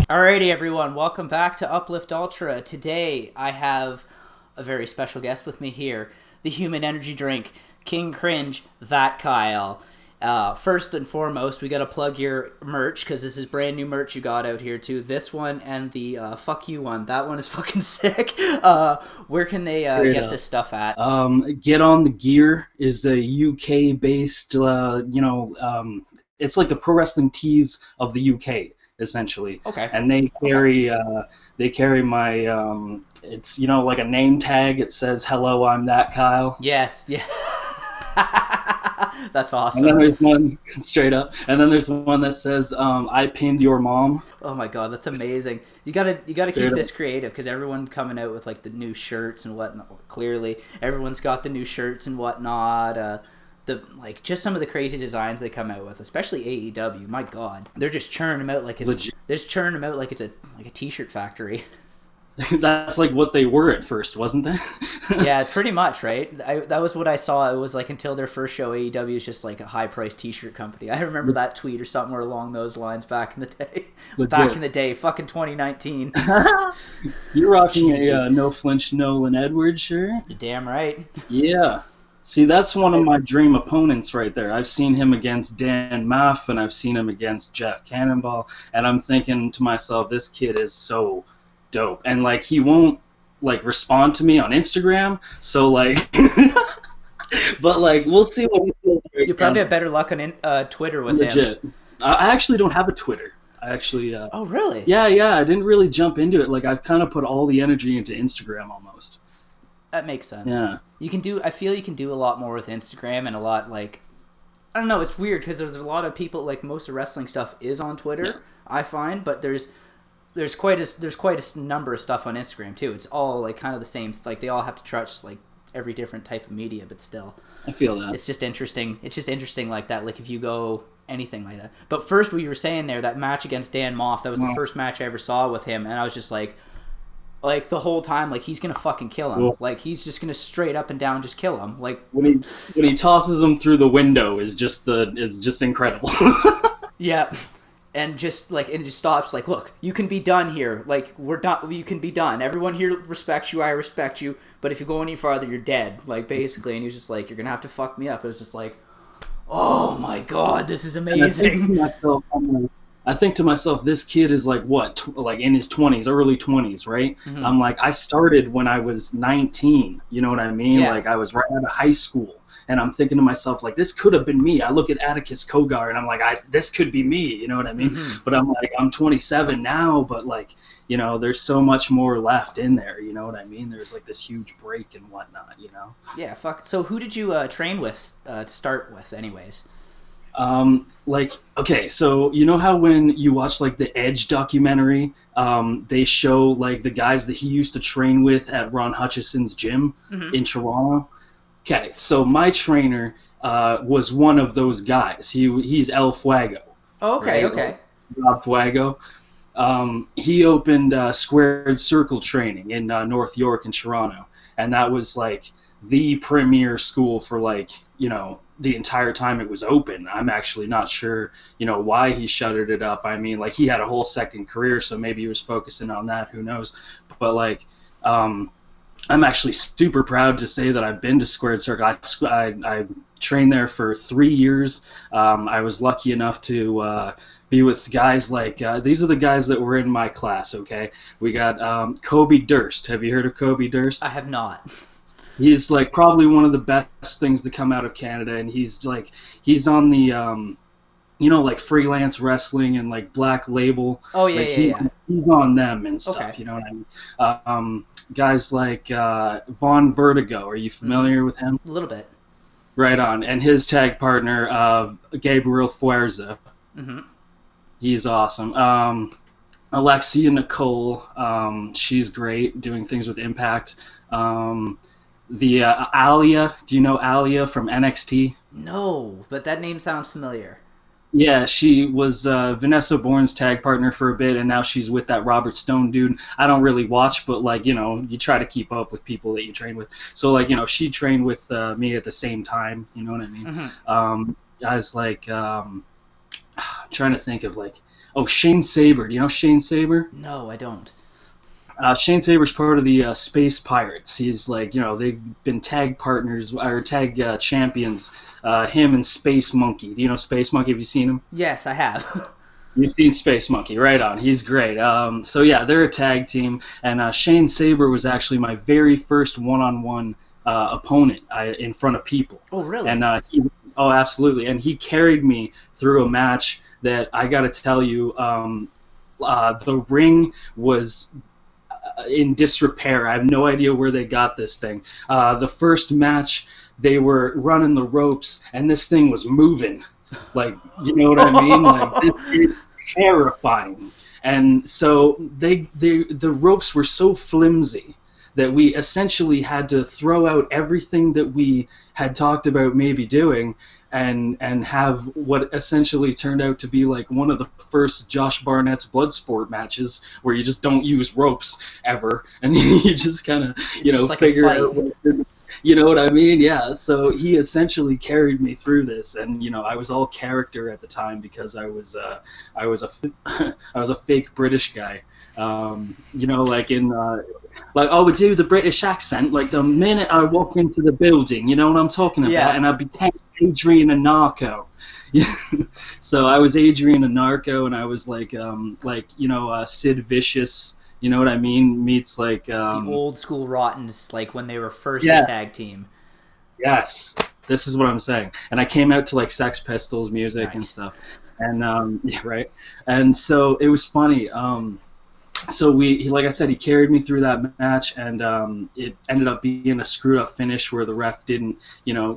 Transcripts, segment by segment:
Alrighty, everyone, welcome back to Uplift Ultra. Today, I have a very special guest with me here, the human energy drink, King Cringe, that Kyle. First and foremost, we gotta plug your merch, because this is brand new merch you got out here, too. This one and the fuck you one. That one is fucking sick. Where can they get this stuff at? Get on the Gear is a UK-based, it's like the pro wrestling tees of the UK, essentially. Okay. And they carry my, it's, like a name tag. It says, "Hello, I'm that Kyle." Yes, yeah. That's And then awesome. there's one, straight up, and then there's one that says, "I pinned your mom." Oh my god, that's amazing. You gotta keep Straight up. this creative because everyone's coming out with like the new shirts and whatnot. Clearly, everyone's got the new shirts and whatnot. The like just some of the crazy designs they come out with, especially AEW. My god, they're just churning them out like Legit. they're just churning them out like it's a t-shirt factory. That's like what they were at first, wasn't they? Yeah, pretty much, right? That was what I saw. It was like until their first show, AEW is just like a high-priced T-shirt company. I remember that tweet or somewhere along those lines back in the day. Back in Legit. the day, fucking 2019. You're rocking Jesus, a no flinch Nolan Edwards shirt. you're damn right. Yeah. See, that's one of my dream opponents right there. I've seen him against Dan Maff, and I've seen him against Jeff Cannonball, and I'm thinking to myself, this kid is so dope. And, like, he won't, like, respond to me on Instagram, so, like, but, like, we'll see what he feels right You probably now. have better luck on Twitter with him. Legit. I actually don't have a Twitter. I actually, Oh, really? yeah, I didn't really jump into it. Like, I've kind of put all the energy into Instagram almost. That makes sense. Yeah. You can do. I feel you can do a lot more with Instagram and a lot like. I don't know. It's weird because there's a lot of people like most of wrestling stuff is on Yeah. Twitter. I find, but there's quite a number of stuff on Instagram too. It's all like kind of the same. Like they all have to trust like every different type of media, but still, I feel that. it's just interesting. It's just interesting like that. Like if you go anything like that. But first, what you were saying there, that match against Dan Moff, that was the Well, first match I ever saw with him, and I was just like the whole time, like he's gonna fucking kill him. well, Like he's just gonna straight up and down just kill him. Like when he tosses him through the window is just incredible. yeah, and just like and it just stops. Like look, you can be done here. Like we're done. You can be done. Everyone here respects you. I respect you. But if you go any farther, you're dead. Like basically, and he's just like you're gonna have to fuck me up. It was just like, oh my god, this is And amazing. I think to myself, this kid is like what, like in his 20s, early 20s, right? Hmm. I'm like, I started when I was 19. You know what I mean? Yeah. Like I was right out of high school, and I'm thinking to myself, like, this could have been me. I look at Atticus Kogar, and I'm like, this could be me. You know what I mean? Hmm. But I'm like, I'm 27 now, but like, there's so much more left in there. You know what I mean? There's like this huge break and whatnot. Yeah. Fuck. So who did you train with to start with, anyways? Like, okay, so you know how when you watch like the Edge documentary, they show like the guys that he used to train with at Ron Hutchison's gym Hmm. in Toronto? Okay, so my trainer was one of those guys. He's El Fuego, Oh, okay. right? Okay. Rob Fuego. He opened Squared Circle Training in North York and Toronto, and that was like the premier school for like the entire time it was open. I'm actually not sure why he shuttered it up. I mean, like he had a whole second career, so maybe he was focusing on that. Who knows? But like, I'm actually super proud to say that I've been to Squared Circle. I trained there for 3 years. I was lucky enough to be with guys like these are the guys that were in my class. Okay, we got Kobe Durst. Have you heard of Kobe Durst? I have not. He's like probably one of the best things to come out of Canada, and he's on the like freelance wrestling and like Black Label. Oh yeah, Like yeah, yeah. he's on them and Okay. stuff. You know what I mean? Guys like Von Vertigo. Are you Hmm. familiar with him? A little bit. Right on. And his tag partner, Gabriel Fuerza. Hmm. He's awesome. Alexia Nicole, she's great doing things with Impact. The Alia, do you know Alia from NXT? No, but that name sounds familiar. Yeah, she was Vanessa Bourne's tag partner for a bit, and now she's with that Robert Stone dude. I don't really watch, but like you try to keep up with people that you train with. So like she trained with me at the same time. You know what I mean? Hmm. Guys like I'm trying to think of like Oh, Shane Saber. Do you know Shane Saber? No, I don't. Shane Saber's part of the Space Pirates. He's like, they've been tag partners or tag champions. Him and Space Monkey. Do you know Space Monkey? Have you seen him? Yes, I have. You've seen Space Monkey, right on. He's great. So yeah, they're a tag team, and Shane Saber was actually my very first one-on-one opponent in front of people. Oh, really? And oh, absolutely. And he carried me through a match that I got to tell you, the ring was in disrepair. I have no idea where they got this thing. The first match, they were running the ropes, and this thing was moving. Like, you know what I mean? Like, this is terrifying. And so the ropes were so flimsy that we essentially had to throw out everything that we had talked about maybe doing and have what essentially turned out to be like one of the first Josh Barnett's Bloodsport matches where you just don't use ropes ever, and you just kind of, like figure out what you know what I mean? Yeah. So he essentially carried me through this, and I was all character at the time because I was a fake British guy. Like in like I would do the British accent like the minute I walk into the building. You know what I'm talking about? Yeah. And I'd be Adrian Anarcho. So I was Adrian Anarcho, and I was like Sid Vicious. You know what I mean? Meets like the old school Rottens, like when they were first a tag team. Yes, this is what I'm saying. And I came out to like Sex Pistols music and stuff, and yeah, right. And so it was funny. So like I said, he carried me through that match, and it ended up being a screwed up finish where the ref didn't,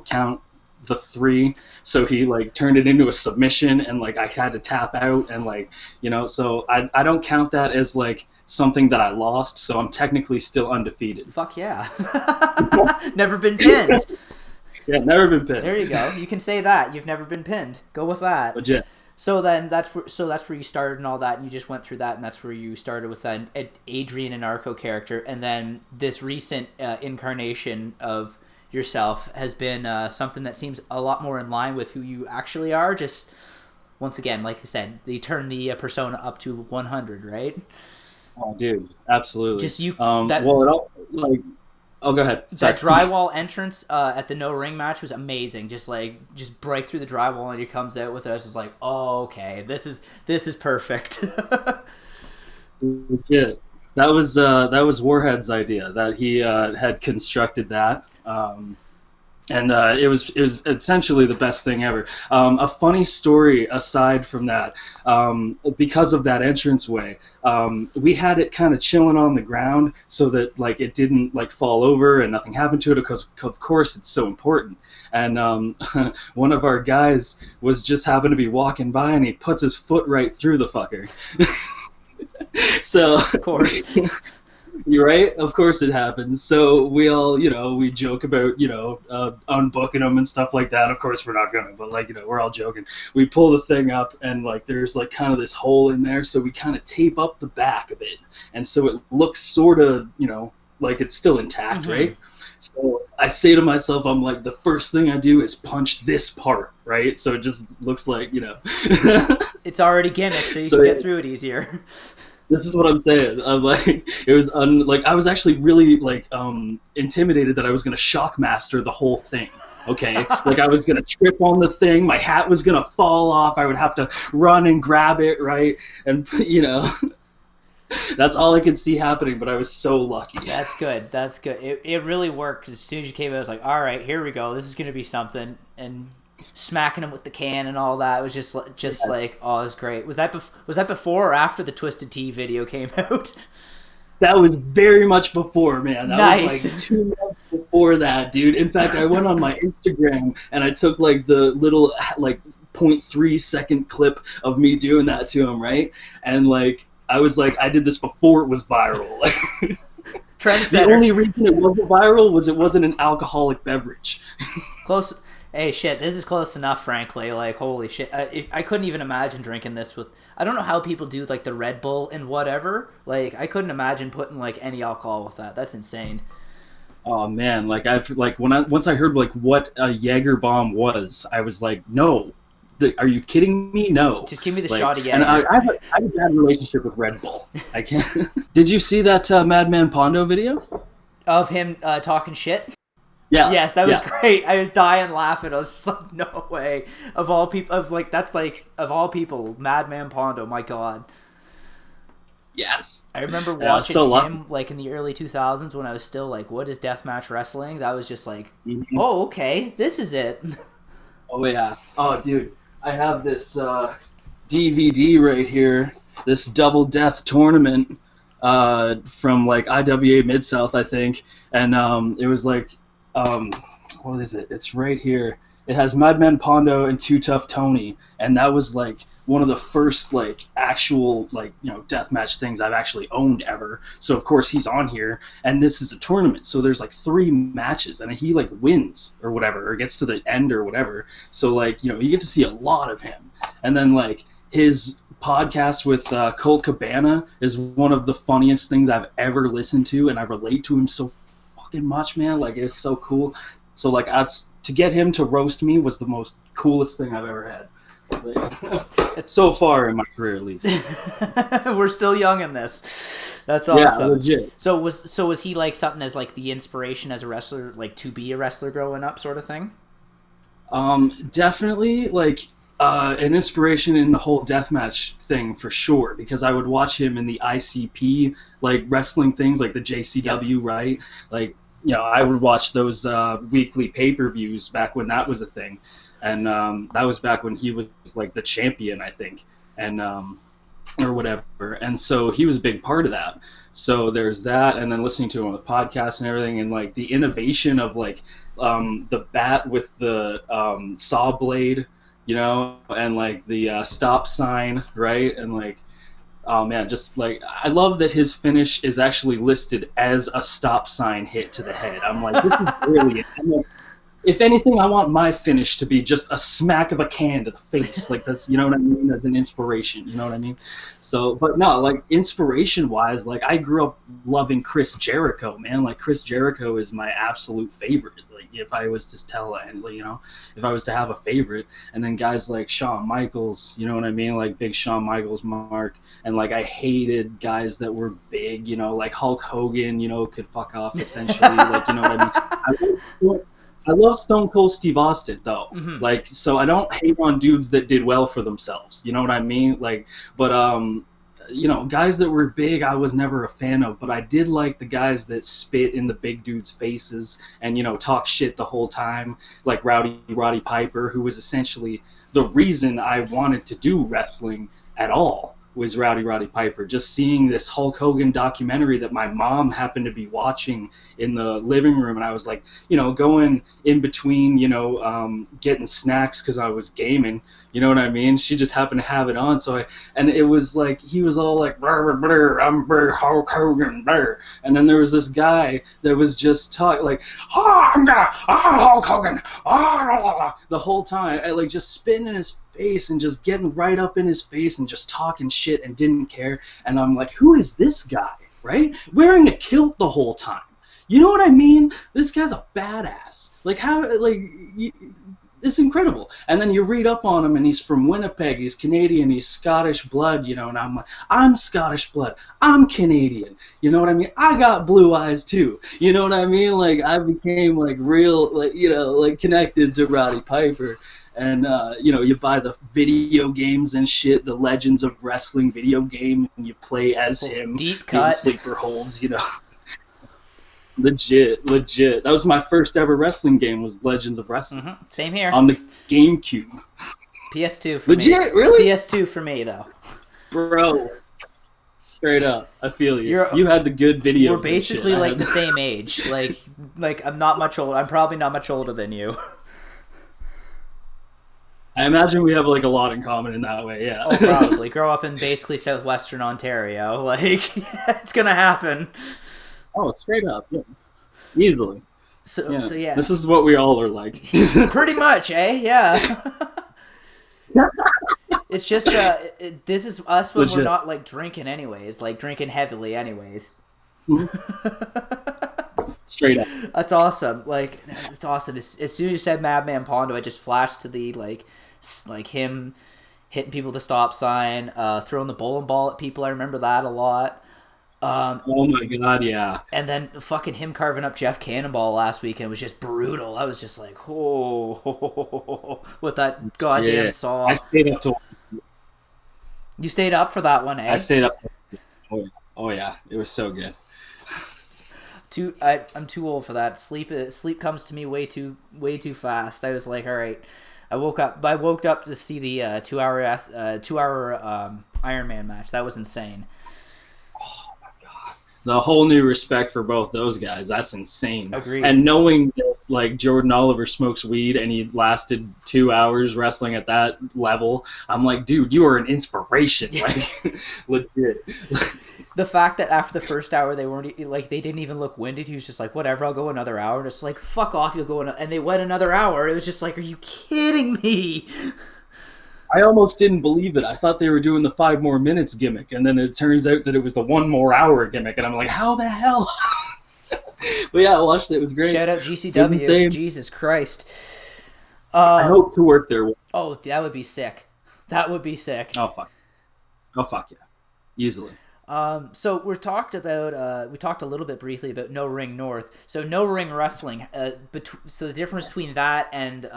count the 3, so he like turned it into a submission, and like I had to tap out, and like so I don't count that as like something that I lost, so I'm technically still undefeated. Fuck yeah. Never been pinned. Yeah, never been pinned. There you go. You can say that. You've never been pinned. Go with that. Legit. So then that's where you started and all that, and you just went through that, and that's where you started with an Adrian Anarcho character, and then this recent incarnation of yourself has been something that seems a lot more in line with who you actually are. Just once again, like I said, they turn the persona up to 100, right? Oh, dude, absolutely. Just you. Oh, go ahead. Sorry. That drywall entrance at the no ring match was amazing. Just break through the drywall and he comes out with us. It's like, oh, okay, this is perfect. Yeah, that was Warhead's idea. That he had constructed that. And it was essentially the best thing ever. A funny story aside from that, because of that entranceway, we had it kind of chilling on the ground so that like it didn't like fall over and nothing happened to it, because of course it's so important. And one of our guys was just happened to be walking by, and he puts his foot right through the fucker. So of course. You're right. Of course it happens. So we all, we joke about, unbooking them and stuff like that. Of course we're not gonna, but like, we're all joking. We pull the thing up, and like there's like kind of this hole in there, so we kind of tape up the back of it, and so it looks sort of, like it's still intact, mm-hmm. Right? So I say to myself, I'm like, the first thing I do is punch this part, right? So it just looks like, it's already gimmicked, so you can get through it easier. This is what I'm saying. I'm like, it was I was actually really like intimidated that I was gonna shockmaster the whole thing. Okay, like I was gonna trip on the thing, my hat was gonna fall off, I would have to run and grab it, right? And that's all I could see happening. But I was so lucky. That's good. That's good. It really worked. As soon as you came out, I was like, all right, here we go. This is gonna be something. And smacking him with the can and all that was just like, oh, it was great. Was that before or after the Twisted Tea video came out? That was very much before, man. That nice. was like 2 months before that, dude. In fact, I went on my Instagram and I took like the little like 0.3 second clip of me doing that to him, right? And like I was like, I did this before it was viral. Trendsetter. The only reason it wasn't viral was it wasn't an alcoholic beverage. Close. Hey, shit, this is close enough, frankly. Like, holy shit. I couldn't even imagine drinking this with... I don't know how people do, like, the Red Bull and whatever. Like, I couldn't imagine putting, like, any alcohol with that. That's insane. Oh, man. Like, once I heard, like, what a Jaeger bomb was, I was like, no. Are you kidding me? No. Just give me the like, shot again. And I have a bad relationship with Red Bull. I can't. Did you see that Madman Pondo video? Of him talking shit? Yeah. Yes, that was great. I was dying laughing. I was just like, no way. Of all people, of all people, Madman Pondo, my God. Yes. I remember watching him like in the early 2000s when I was still like, what is deathmatch wrestling? That was just like, oh, okay, this is it. Oh, yeah. Oh, dude, I have this DVD right here, this Double Death tournament from like IWA Mid-South, I think, and it was like, what is it? It's right here. It has Madman Pondo and Too Tough Tony, and that was like one of the first like actual like deathmatch things I've actually owned ever. So of course he's on here, and this is a tournament, so there's like 3 matches, and he like wins or whatever, or gets to the end or whatever. So like you get to see a lot of him, and then like his podcast with Colt Cabana is one of the funniest things I've ever listened to, and I relate to him so fucking much, man. Like it's so cool. So like to get him to roast me was the most coolest thing I've ever had. Like, so far in my career, at least. We're still young in this. That's awesome. Yeah, legit. So was he like something as like the inspiration as a wrestler, like to be a wrestler growing up, sort of thing? Definitely like an inspiration in the whole deathmatch thing for sure, because I would watch him in the ICP like wrestling things, like the JCW, yep. Right? Like I would watch those weekly pay-per-views back when that was a thing. And that was back when he was like the champion, I think, and or whatever. And so he was a big part of that. So there's that, and then listening to him on the podcast and everything, and like the innovation of like the bat with the saw blade, and like the stop sign, right? And like, oh man, just like I love that his finish is actually listed as a stop sign hit to the head. I'm like, this is brilliant. I'm like, if anything, I want my finish to be just a smack of a can to the face. Like that's, what I mean? As an inspiration, you know what I mean? So, but no, like inspiration-wise, like I grew up loving Chris Jericho, man. Like Chris Jericho is my absolute favorite. Like if I was to tell, if I was to have a favorite, and then guys like Shawn Michaels, you know what I mean? Like big Shawn Michaels mark, and like I hated guys that were big, like Hulk Hogan, could fuck off essentially. Like, you know what I mean? I love Stone Cold Steve Austin, though. Mm-hmm. Like, so I don't hate on dudes that did well for themselves. You know what I mean? Like, but, guys that were big, I was never a fan of. But I did like the guys that spit in the big dudes' faces and, talk shit the whole time. Like Roddy Piper, who was essentially the reason I wanted to do wrestling at all. Was Roddy Piper. Just seeing this Hulk Hogan documentary that my mom happened to be watching in the living room, and I was like, going in between, getting snacks because I was gaming, you know what I mean? She just happened to have it on, and it was like, he was all like, brr, brr, I'm brr, Hulk Hogan, brr. And then there was this guy that was just talking like, Hulk Hogan, the whole time, like just spitting in his face and just getting right up in his face and just talking shit and didn't care. And I'm like, who is this guy, right? Wearing a kilt the whole time. You know what I mean? This guy's a badass. Like, how, like, it's incredible. And then you read up on him, and he's from Winnipeg, he's Canadian, he's Scottish blood, and I'm like, I'm Scottish blood, I'm Canadian, you know what I mean? I got blue eyes too, you know what I mean? Like, I became, like, real, like, like, connected to Roddy Piper. And, you buy the video games and shit, the Legends of Wrestling video game, and you play as him. Deep cut. Sleeper holds, Legit. That was my first ever wrestling game, was Legends of Wrestling. Mm-hmm. Same here. On the GameCube. PS2 for me. Legit, really? PS2 for me, though. Bro. Straight up. I feel you. You had the good videos. We're basically like the same age. Like I'm not much older. I'm probably not much older than you. I imagine we have like a lot in common in that way, yeah. Oh, probably. Grow up in basically southwestern Ontario. Like, it's going to happen. Oh, straight up. Yeah. Easily. So yeah. This is what we all are like. Pretty much, eh? Yeah. It's just, this is us when we're not, like, drinking anyways. Like, drinking heavily anyways. Straight up. That's awesome. Like, it's awesome. As soon as you said Madman Pondo, I just flashed to the, like, like him hitting people with the stop sign, throwing the bowling ball at people. I remember that a lot. Oh my god, yeah. And then fucking him carving up Jeff Cannonball last weekend was just brutal. I was just like, oh, with that goddamn saw. I stayed up to. You stayed up for that one, eh? I stayed up. Oh yeah, it was so good. I'm too old for that. Sleep comes to me way too fast. I was like, all right. I woke up to see the 2-hour Iron Man match. That was insane. The whole new respect for both those guys. That's insane. Agreed. And knowing that, like, Jordan Oliver smokes weed and he lasted 2 hours wrestling at that level, I'm like, dude, you are an inspiration. Like, legit. The fact that after the first hour they weren't like they didn't even look winded. He was just like, whatever, I'll go another hour. And it's like, fuck off, you'll go and they went another hour. It was just like, are you kidding me? I almost didn't believe it. I thought they were doing the 5 more minutes gimmick, and then it turns out that it was the 1 more hour gimmick, and I'm like, how the hell? But yeah, I watched it. It was great. Shout out GCW. Jesus Christ. I hope to work there. Oh, that would be sick. That would be sick. Oh, fuck. Oh, fuck yeah. Easily. So we talked a little bit briefly about No Ring North. So No Ring Wrestling. So the difference between that and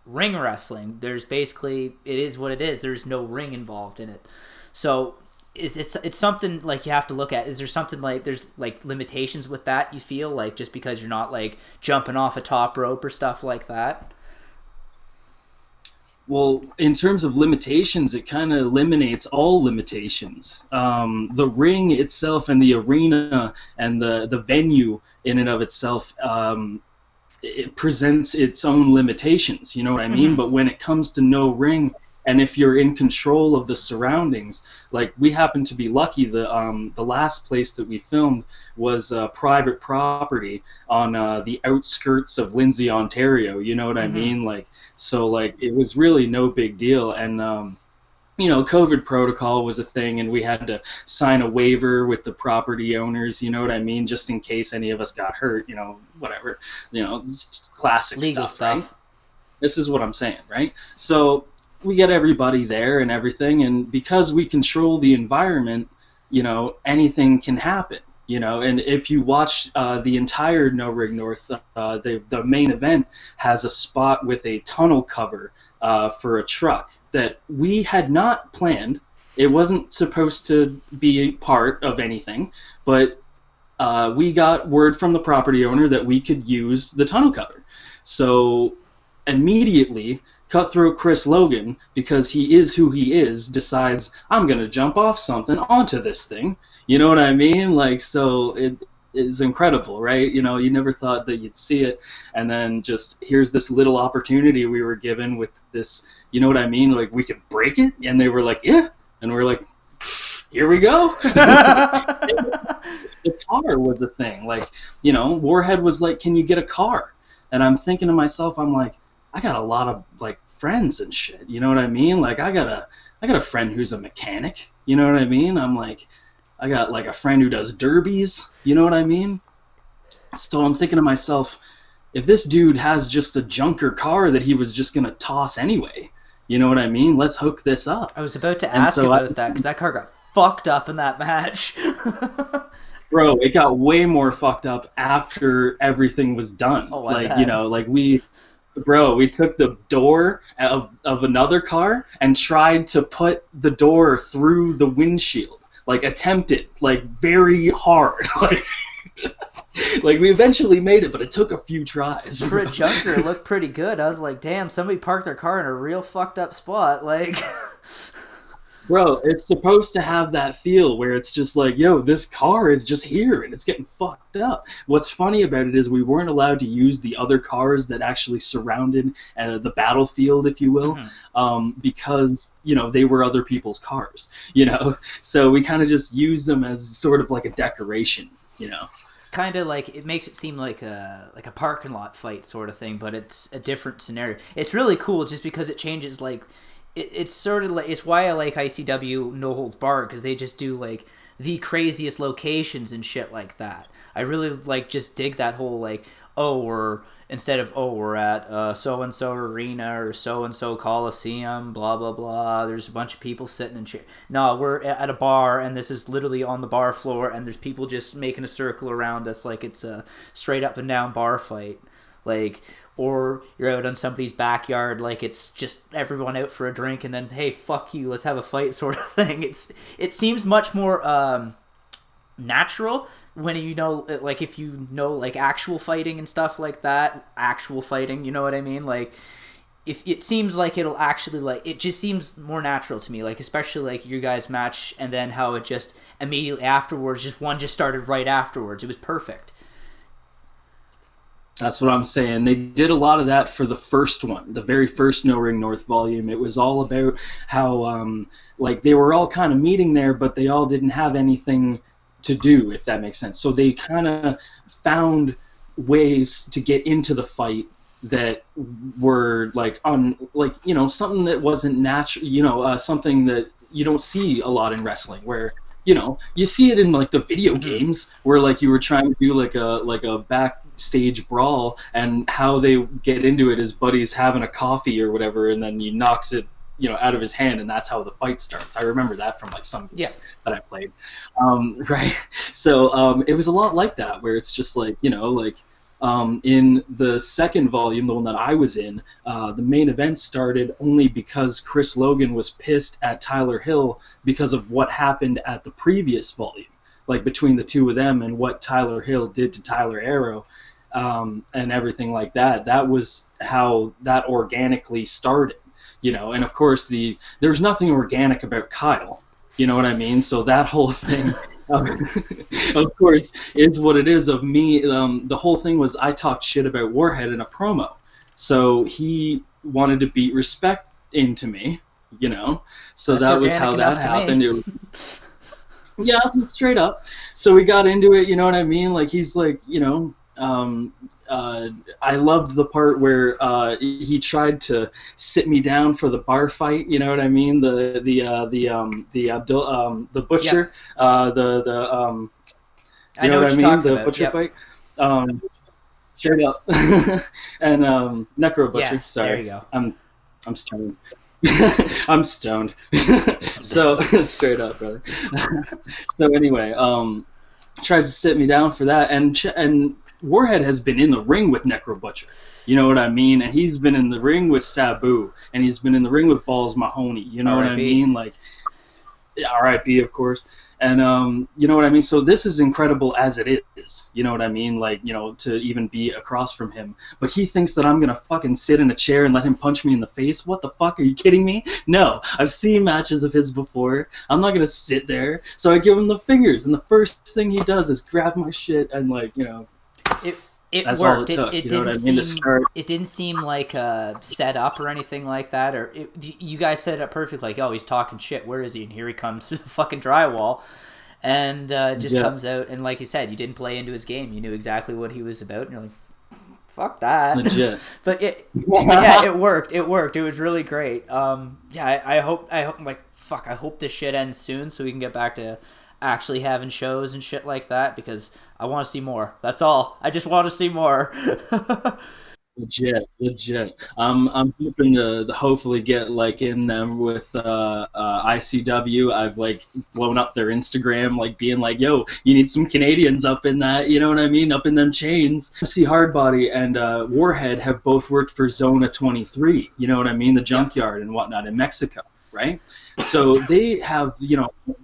ring wrestling, there's basically, it is what it is. There's no ring involved in it. So it's something like you have to look at. Is there something like there's like limitations with that? You feel like just because you're not like jumping off a top rope or stuff like that? Well, in terms of limitations, it kind of eliminates all limitations. The ring itself and the arena and the venue in and of itself, it presents its own limitations, you know what I mean? Mm-hmm. But when it comes to no ring, and if you're in control of the surroundings, like we happen to be lucky, the last place that we filmed was private property on the outskirts of Lindsay, Ontario, you know what I mean? Like, so like it was really no big deal, and you know, COVID protocol was a thing, and we had to sign a waiver with the property owners, you know what I mean, just in case any of us got hurt, you know, whatever, you know, classic legal stuff. Right? This is what I'm saying, right? So we get everybody there and everything, and because we control the environment, you know, anything can happen, you know, and if you watch the entire No Ring North, the main event has a spot with a tunnel cover for a truck that we had not planned. It wasn't supposed to be part of anything, but we got word from the property owner that we could use the tunnel cover. So immediately, Cutthroat Chris Logan, because he is who he is, decides, I'm going to jump off something onto this thing. You know what I mean? Like, so it is incredible, right? You know, you never thought that you'd see it, and then just here's this little opportunity we were given with this, you know what I mean? Like, we could break it, and they were like, yeah, and we're like, here we go. The car was a thing. Like, you know, Warhead was like, can you get a car? And I'm thinking to myself, I'm like, I got a lot of like friends and shit, you know what I mean? Like, I got a friend who's a mechanic, you know what I mean? I'm like, I got like a friend who does derbies, you know what I mean? So I'm thinking to myself, if this dude has just a junker car that he was just going to toss anyway, you know what I mean? Let's hook this up. I was about to ask about that, because that car got fucked up in that match. Bro, it got way more fucked up after everything was done. Oh, like, you know, like we took the door of another car and tried to put the door through the windshield. Like, attempted, like, very hard. Like, we eventually made it, but it took a few tries. For a junker, it looked pretty good. I was like, damn, somebody parked their car in a real fucked up spot. Like, bro, it's supposed to have that feel where it's just like, yo, this car is just here and it's getting fucked up. What's funny about it is we weren't allowed to use the other cars that actually surrounded the battlefield, if you will, because, you know, they were other people's cars, you know? So we kind of just used them as sort of like a decoration, you know? Kind of like, it makes it seem like a parking lot fight sort of thing, but it's a different scenario. It's really cool just because it changes, like, it's sort of like, it's why I like ICW No Holds Barred, because they just do like the craziest locations and shit like that. I really like just dig that whole like, instead of we're at so and so arena or so and so coliseum, blah blah blah. There's a bunch of people sitting in chairs. No, we're at a bar, and this is literally on the bar floor, and there's people just making a circle around us like it's a straight up and down bar fight. Like, or you're out on somebody's backyard, like it's just everyone out for a drink, and then hey, fuck you, let's have a fight, sort of thing. It seems much more natural when you know, like if you know like actual fighting and stuff like that, actual fighting, you know what I mean? Like, if it seems like it'll actually, like, it just seems more natural to me, like especially like your guys' match, and then how it just immediately afterwards, just one just started right afterwards. It was perfect. That's what I'm saying. They did a lot of that for the first one, the very first No Ring North volume. It was all about how, like, they were all kind of meeting there, but they all didn't have anything to do, if that makes sense. So they kind of found ways to get into the fight that were, like, something that wasn't natural, something that you don't see a lot in wrestling, where, you see it in, like, the video games, where, like, you were trying to do, like a backstage brawl, and how they get into it is Buddy's having a coffee or whatever, and then he knocks it, out of his hand, and that's how the fight starts. I remember that from, like, some game that I played. Right? So it was a lot like that, where it's just, like, in the second volume, the one that I was in, the main event started only because Chris Logan was pissed at Tyler Hill because of what happened at the previous volume, like between the two of them and what Tyler Hill did to Tyler Arrow, and everything like that. That was how that organically started, and of course there's nothing organic about Kyle, you know what I mean? So that whole thing, of course, is what it is of me. The whole thing was I talked shit about Warhead in a promo, so he wanted to beat respect into me, so that was how that happened. It was, yeah, straight up. So we got into it, you know what I mean? Like, he's like, I loved the part where he tried to sit me down for the bar fight, you know what I mean? The butcher, I know what I mean? The butcher fight. Straight up. And Necro Butcher, yes, sorry. There you go. I'm stoned. I'm stoned. So straight up, brother. So anyway, tries to sit me down for that, and Warhead has been in the ring with Necro Butcher, you know what I mean? And he's been in the ring with Sabu, and he's been in the ring with Balls Mahoney, you know what I mean? Like, R.I.P. of course. And you know what I mean? So this is incredible as it is, you know what I mean? Like, to even be across from him. But he thinks that I'm going to fucking sit in a chair and let him punch me in the face? What the fuck? Are you kidding me? No. I've seen matches of his before. I'm not going to sit there. So I give him the fingers, and the first thing he does is grab my shit and, like, It that's worked. All it took, it didn't seem like set up or anything like that. Or you guys set it up perfect. Like, he's talking shit. Where is he? And here he comes through the fucking drywall, and just comes out. And like you said, you didn't play into his game. You knew exactly what he was about. And you're like, fuck that. Legit. but yeah, it worked. It worked. It was really great. I hope. Like, fuck. I hope this shit ends soon so we can get back to actually having shows and shit like that, because I want to see more. That's all. I just want to see more. Legit. I'm hoping to hopefully get, like, in them with ICW. I've, like, blown up their Instagram, like, being like, yo, you need some Canadians up in that, you know what I mean? Up in them chains. MC Hardbody and Warhead have both worked for Zona 23, you know what I mean? The junkyard and whatnot in Mexico, right? So they have,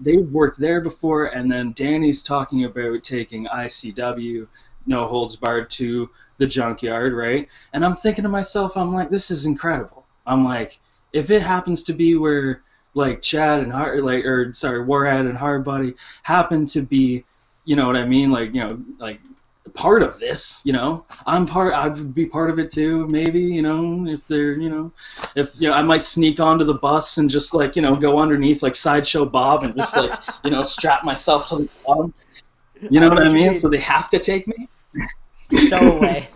they've worked there before, and then Danny's talking about taking ICW, No Holds Barred, to the junkyard, right? And I'm thinking to myself, I'm like, this is incredible. I'm like, if it happens to be where, like, Chad and Warhead and Hardbody happen to be, you know what I mean? Like, part of this, I would be part of it too, maybe, if they're, I might sneak onto the bus and just, like, go underneath, like, Sideshow Bob, and just, like, strap myself to the bottom, you know what I mean? So they have to take me. Stow away.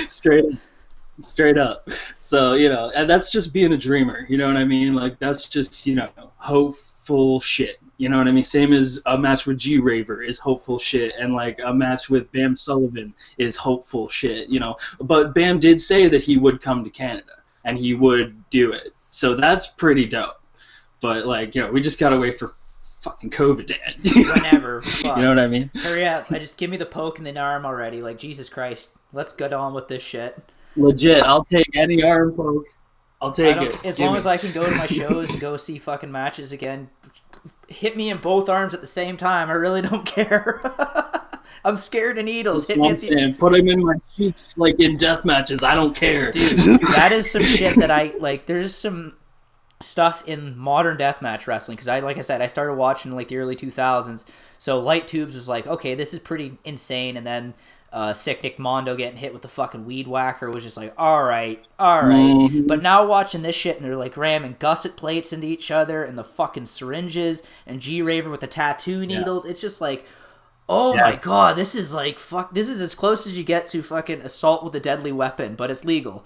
Straight up. So, and that's just being a dreamer, you know what I mean? Like, that's just, hopeful shit. You know what I mean? Same as a match with G Raver is hopeful shit, and like a match with Bam Sullivan is hopeful shit. You know, but Bam did say that he would come to Canada and he would do it, so that's pretty dope. But like, you know, we just gotta wait for fucking COVID to end. Whenever. Fuck. You know what I mean? Hurry up! I just give me the poke in the arm already. Like, Jesus Christ, let's get on with this shit. Legit, I'll take any arm poke. I'll take it. As long as I can go to my shows and go see fucking matches again, hit me in both arms at the same time. I really don't care. I'm scared of needles. Hit me put them in my cheeks like in death matches. I don't care. Dude, that is some shit that I like. There's some stuff in modern deathmatch wrestling because like I said, I started watching in like the early 2000s. So Light Tubes was like, okay, this is pretty insane, and then Sick Nick Mondo getting hit with the fucking weed whacker was just like, all right. Mm-hmm. But now watching this shit and they're like ramming gusset plates into each other and the fucking syringes and G Raver with the tattoo needles, it's just like, oh my god, this is like, fuck, this is as close as you get to fucking assault with a deadly weapon, but it's legal.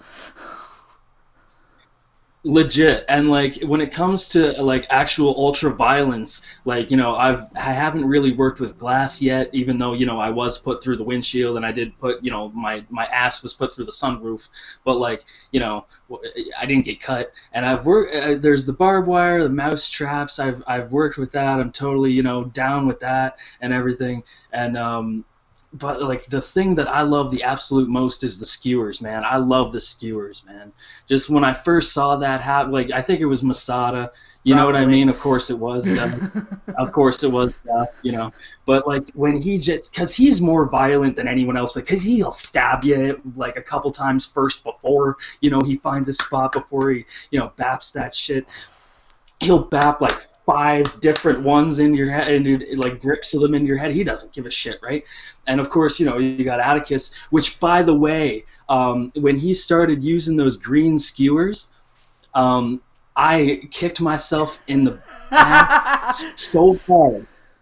Legit. And like when it comes to like actual ultra violence, like, you know, I haven't really worked with glass yet, even though, you know, I was put through the windshield and I did put, you know, my ass was put through the sunroof, but like, you know, I didn't get cut. And I've worked there's the barbed wire, the mouse traps. I've worked with that. I'm totally, you know, down with that and everything. And but like the thing that I love the absolute most is the skewers, man. I love the skewers, man. Just when I first saw that happen, like I think it was Masada. You know what I mean? Of course it was. Of course it was. You know, but like when he just, because he's more violent than anyone else, because he'll stab you like a couple times first before, you know, he finds a spot before he, you know, baps that shit. He'll bap like 5 different ones in your head and it like grips them in your head. He doesn't give a shit, right? And of course, you know, you got Atticus, which by the way, when he started using those green skewers, I kicked myself in the back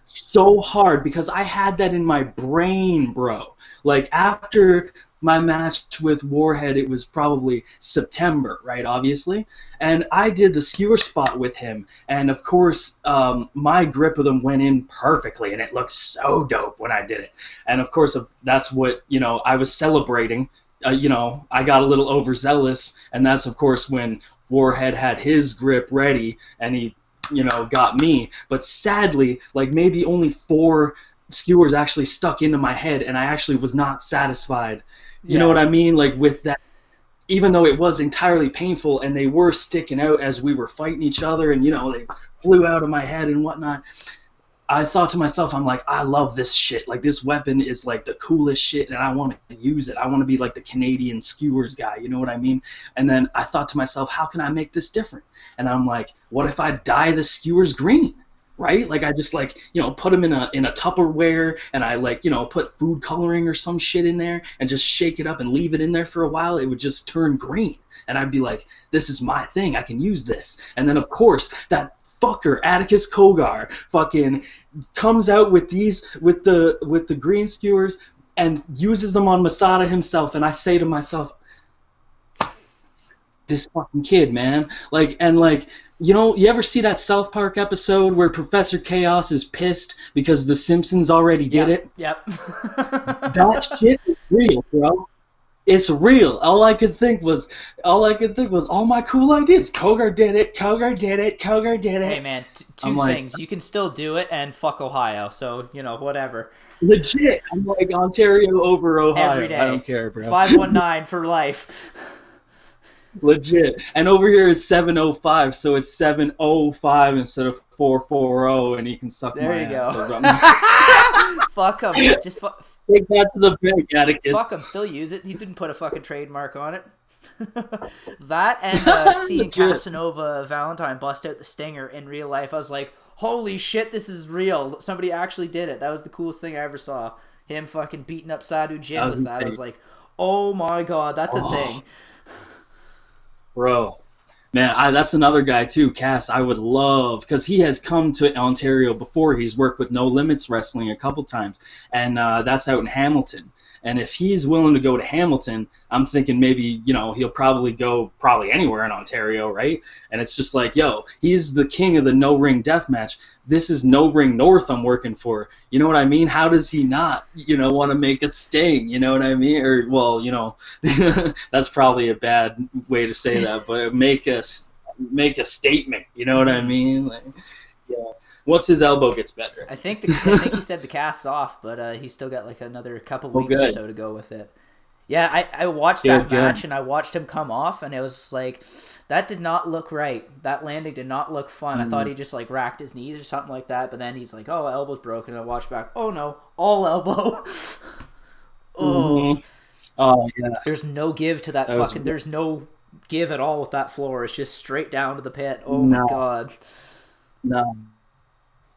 so hard because I had that in my brain, bro. Like after my match with Warhead, it was probably September, right, obviously, and I did the skewer spot with him, and of course my grip of them went in perfectly, and it looked so dope when I did it, and of course that's what, you know, I was celebrating. You know, I got a little overzealous, and that's of course when Warhead had his grip ready, and he, you know, got me, but sadly, like maybe only 4 skewers actually stuck into my head, and I actually was not satisfied. You know what I mean? Like with that, even though it was entirely painful and they were sticking out as we were fighting each other and, you know, they flew out of my head and whatnot, I thought to myself, I'm like, I love this shit. Like this weapon is like the coolest shit and I want to use it. I want to be like the Canadian skewers guy. You know what I mean? And then I thought to myself, how can I make this different? And I'm like, what if I dye the skewers green? Right? Like I just like, you know, put them in a Tupperware and I like, you know, put food coloring or some shit in there and just shake it up and leave it in there for a while. It would just turn green. And I'd be like, this is my thing. I can use this. And then of course that fucker Atticus Kogar fucking comes out with these with the green skewers and uses them on Masada himself. And I say to myself, this fucking kid, man. Like, and like, you know, you ever see that South Park episode where Professor Chaos is pissed because the Simpsons already did it? Yep. That shit is real, bro. It's real. All I could think was all my cool ideas. Kogar did it. Hey man, two things. You can still do it and fuck Ohio. So, you know, whatever. Legit. I'm like Ontario over Ohio. Every day. I don't care, bro. 519 for life. Legit. And over here it's 705, so it's 705 instead of 440, and he can suck my ass. There you go. Fuck him. Just take that to the bank, Atticus. Fuck him. Still use it. He didn't put a fucking trademark on it. That and seeing Casanova Valentine bust out the stinger in real life, I was like, holy shit, this is real. Somebody actually did it. That was the coolest thing I ever saw. Him fucking beating up Sadhu Jim with that. I was like, oh my god, that's a thing. Bro, man, that's another guy too, Cass. I would love, because he has come to Ontario before. He's worked with No Limits Wrestling a couple times, and that's out in Hamilton. And if he's willing to go to Hamilton, I'm thinking maybe, he'll probably go anywhere in Ontario, right? And it's just like, yo, he's the king of the no-ring deathmatch. This is no-ring North I'm working for. You know what I mean? How does he not, want to make a sting? You know what I mean? Or, well, that's probably a bad way to say that, but make a statement. You know what I mean? Like, yeah. Once his elbow gets better. I think he said the cast's off, but he's still got like another couple weeks or so to go with it. Yeah, I watched that match and I watched him come off, and it was like, that did not look right. That landing did not look fun. I thought he just like racked his knees or something like that, but then he's like, oh, elbow's broken. And I watched back. Oh no, all elbow. Oh. Oh yeah. There's no give to that fucking. There's no give at all with that floor. It's just straight down to the pit. Oh my god. No.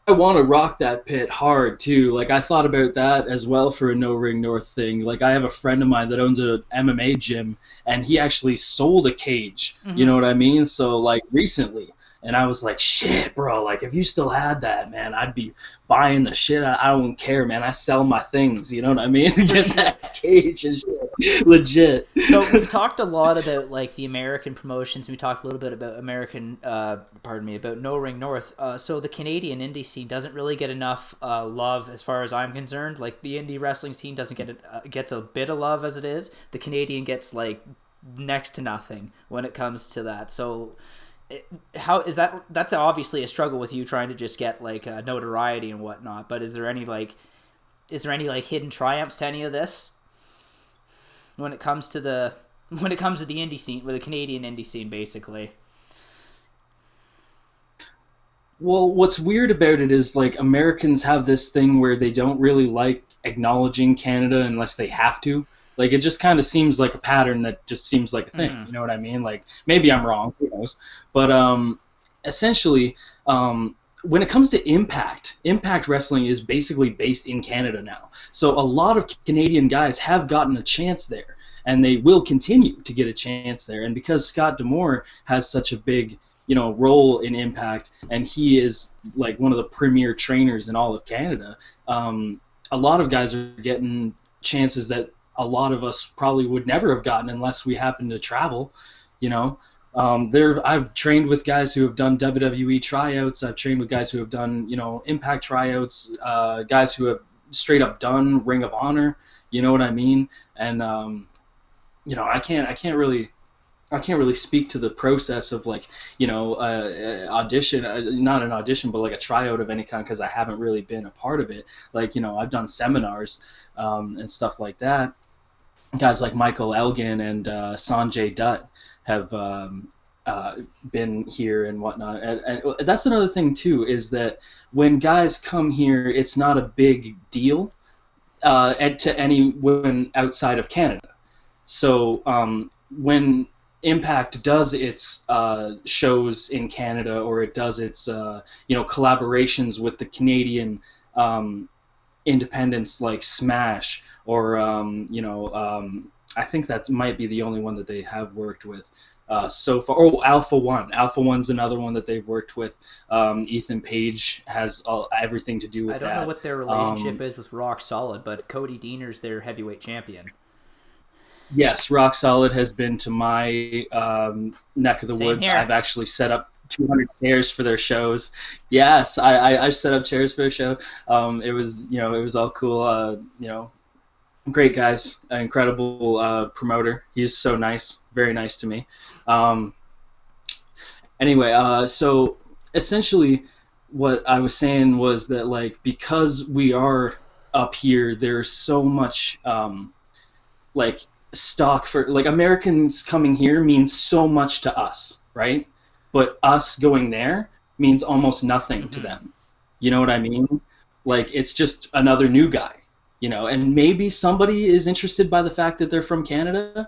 I want to rock that pit hard too. Like, I thought about that as well for a No Ring North thing. Like, I have a friend of mine that owns an MMA gym, and he actually sold a cage. You know what I mean? So like recently, and I was like, shit, bro. Like, if you still had that, man, I'd be buying the shit. I don't care, man. I sell my things. You know what I mean? Get that cage and shit. Legit. So we've talked a lot about like the American promotions. We talked a little bit about about No Ring North. So the Canadian indie scene doesn't really get enough love, as far as I'm concerned. Like, the indie wrestling scene doesn't gets a bit of love as it is. The Canadian gets like next to nothing when it comes to that. So how is that? That's obviously a struggle with you trying to just get like notoriety and whatnot. But is there any hidden triumphs to any of this when it comes to the indie scene, with the Canadian indie scene, basically? Well, what's weird about it is, like, Americans have this thing where they don't really like acknowledging Canada unless they have to. Like, it just kind of seems like a pattern that just seems like a thing. You know what I mean? Like, maybe I'm wrong, who knows? But essentially, when it comes to Impact Wrestling is basically based in Canada now. So a lot of Canadian guys have gotten a chance there, and they will continue to get a chance there. And because Scott D'Amore has such a big, role in Impact, and he is like one of the premier trainers in all of Canada, a lot of guys are getting chances that a lot of us probably would never have gotten unless we happened to travel, I've trained with guys who have done WWE tryouts. I've trained with guys who have done, Impact tryouts, guys who have straight up done Ring of Honor. You know what I mean? And I can't really speak to the process of, like, audition, not an audition, but like a tryout of any kind, because I haven't really been a part of it. Like, I've done seminars and stuff like that. Guys like Michael Elgin and Sanjay Dutt have been here and whatnot. And that's another thing, too, is that when guys come here, it's not a big deal to anyone outside of Canada. So when Impact does its shows in Canada, or it does its collaborations with the Canadian independents like Smash, or I think that might be the only one that they have worked with so far. Oh, Alpha One. Alpha One's another one that they've worked with. Ethan Page has everything to do with that. I don't know what their relationship is with Rock Solid, but Cody Deaner's their heavyweight champion. Yes, Rock Solid has been to my neck of the Same woods. here. I've actually set up 200 chairs for their shows. Yes, I set up chairs for their show. It was all cool. Great guys, an incredible promoter. He's so nice, very nice to me. Anyway, so essentially what I was saying was that, like, because we are up here, there's so much stock for, like, Americans coming here means so much to us, right? But us going there means almost nothing to them. You know what I mean? Like, it's just another new guy, and maybe somebody is interested by the fact that they're from Canada,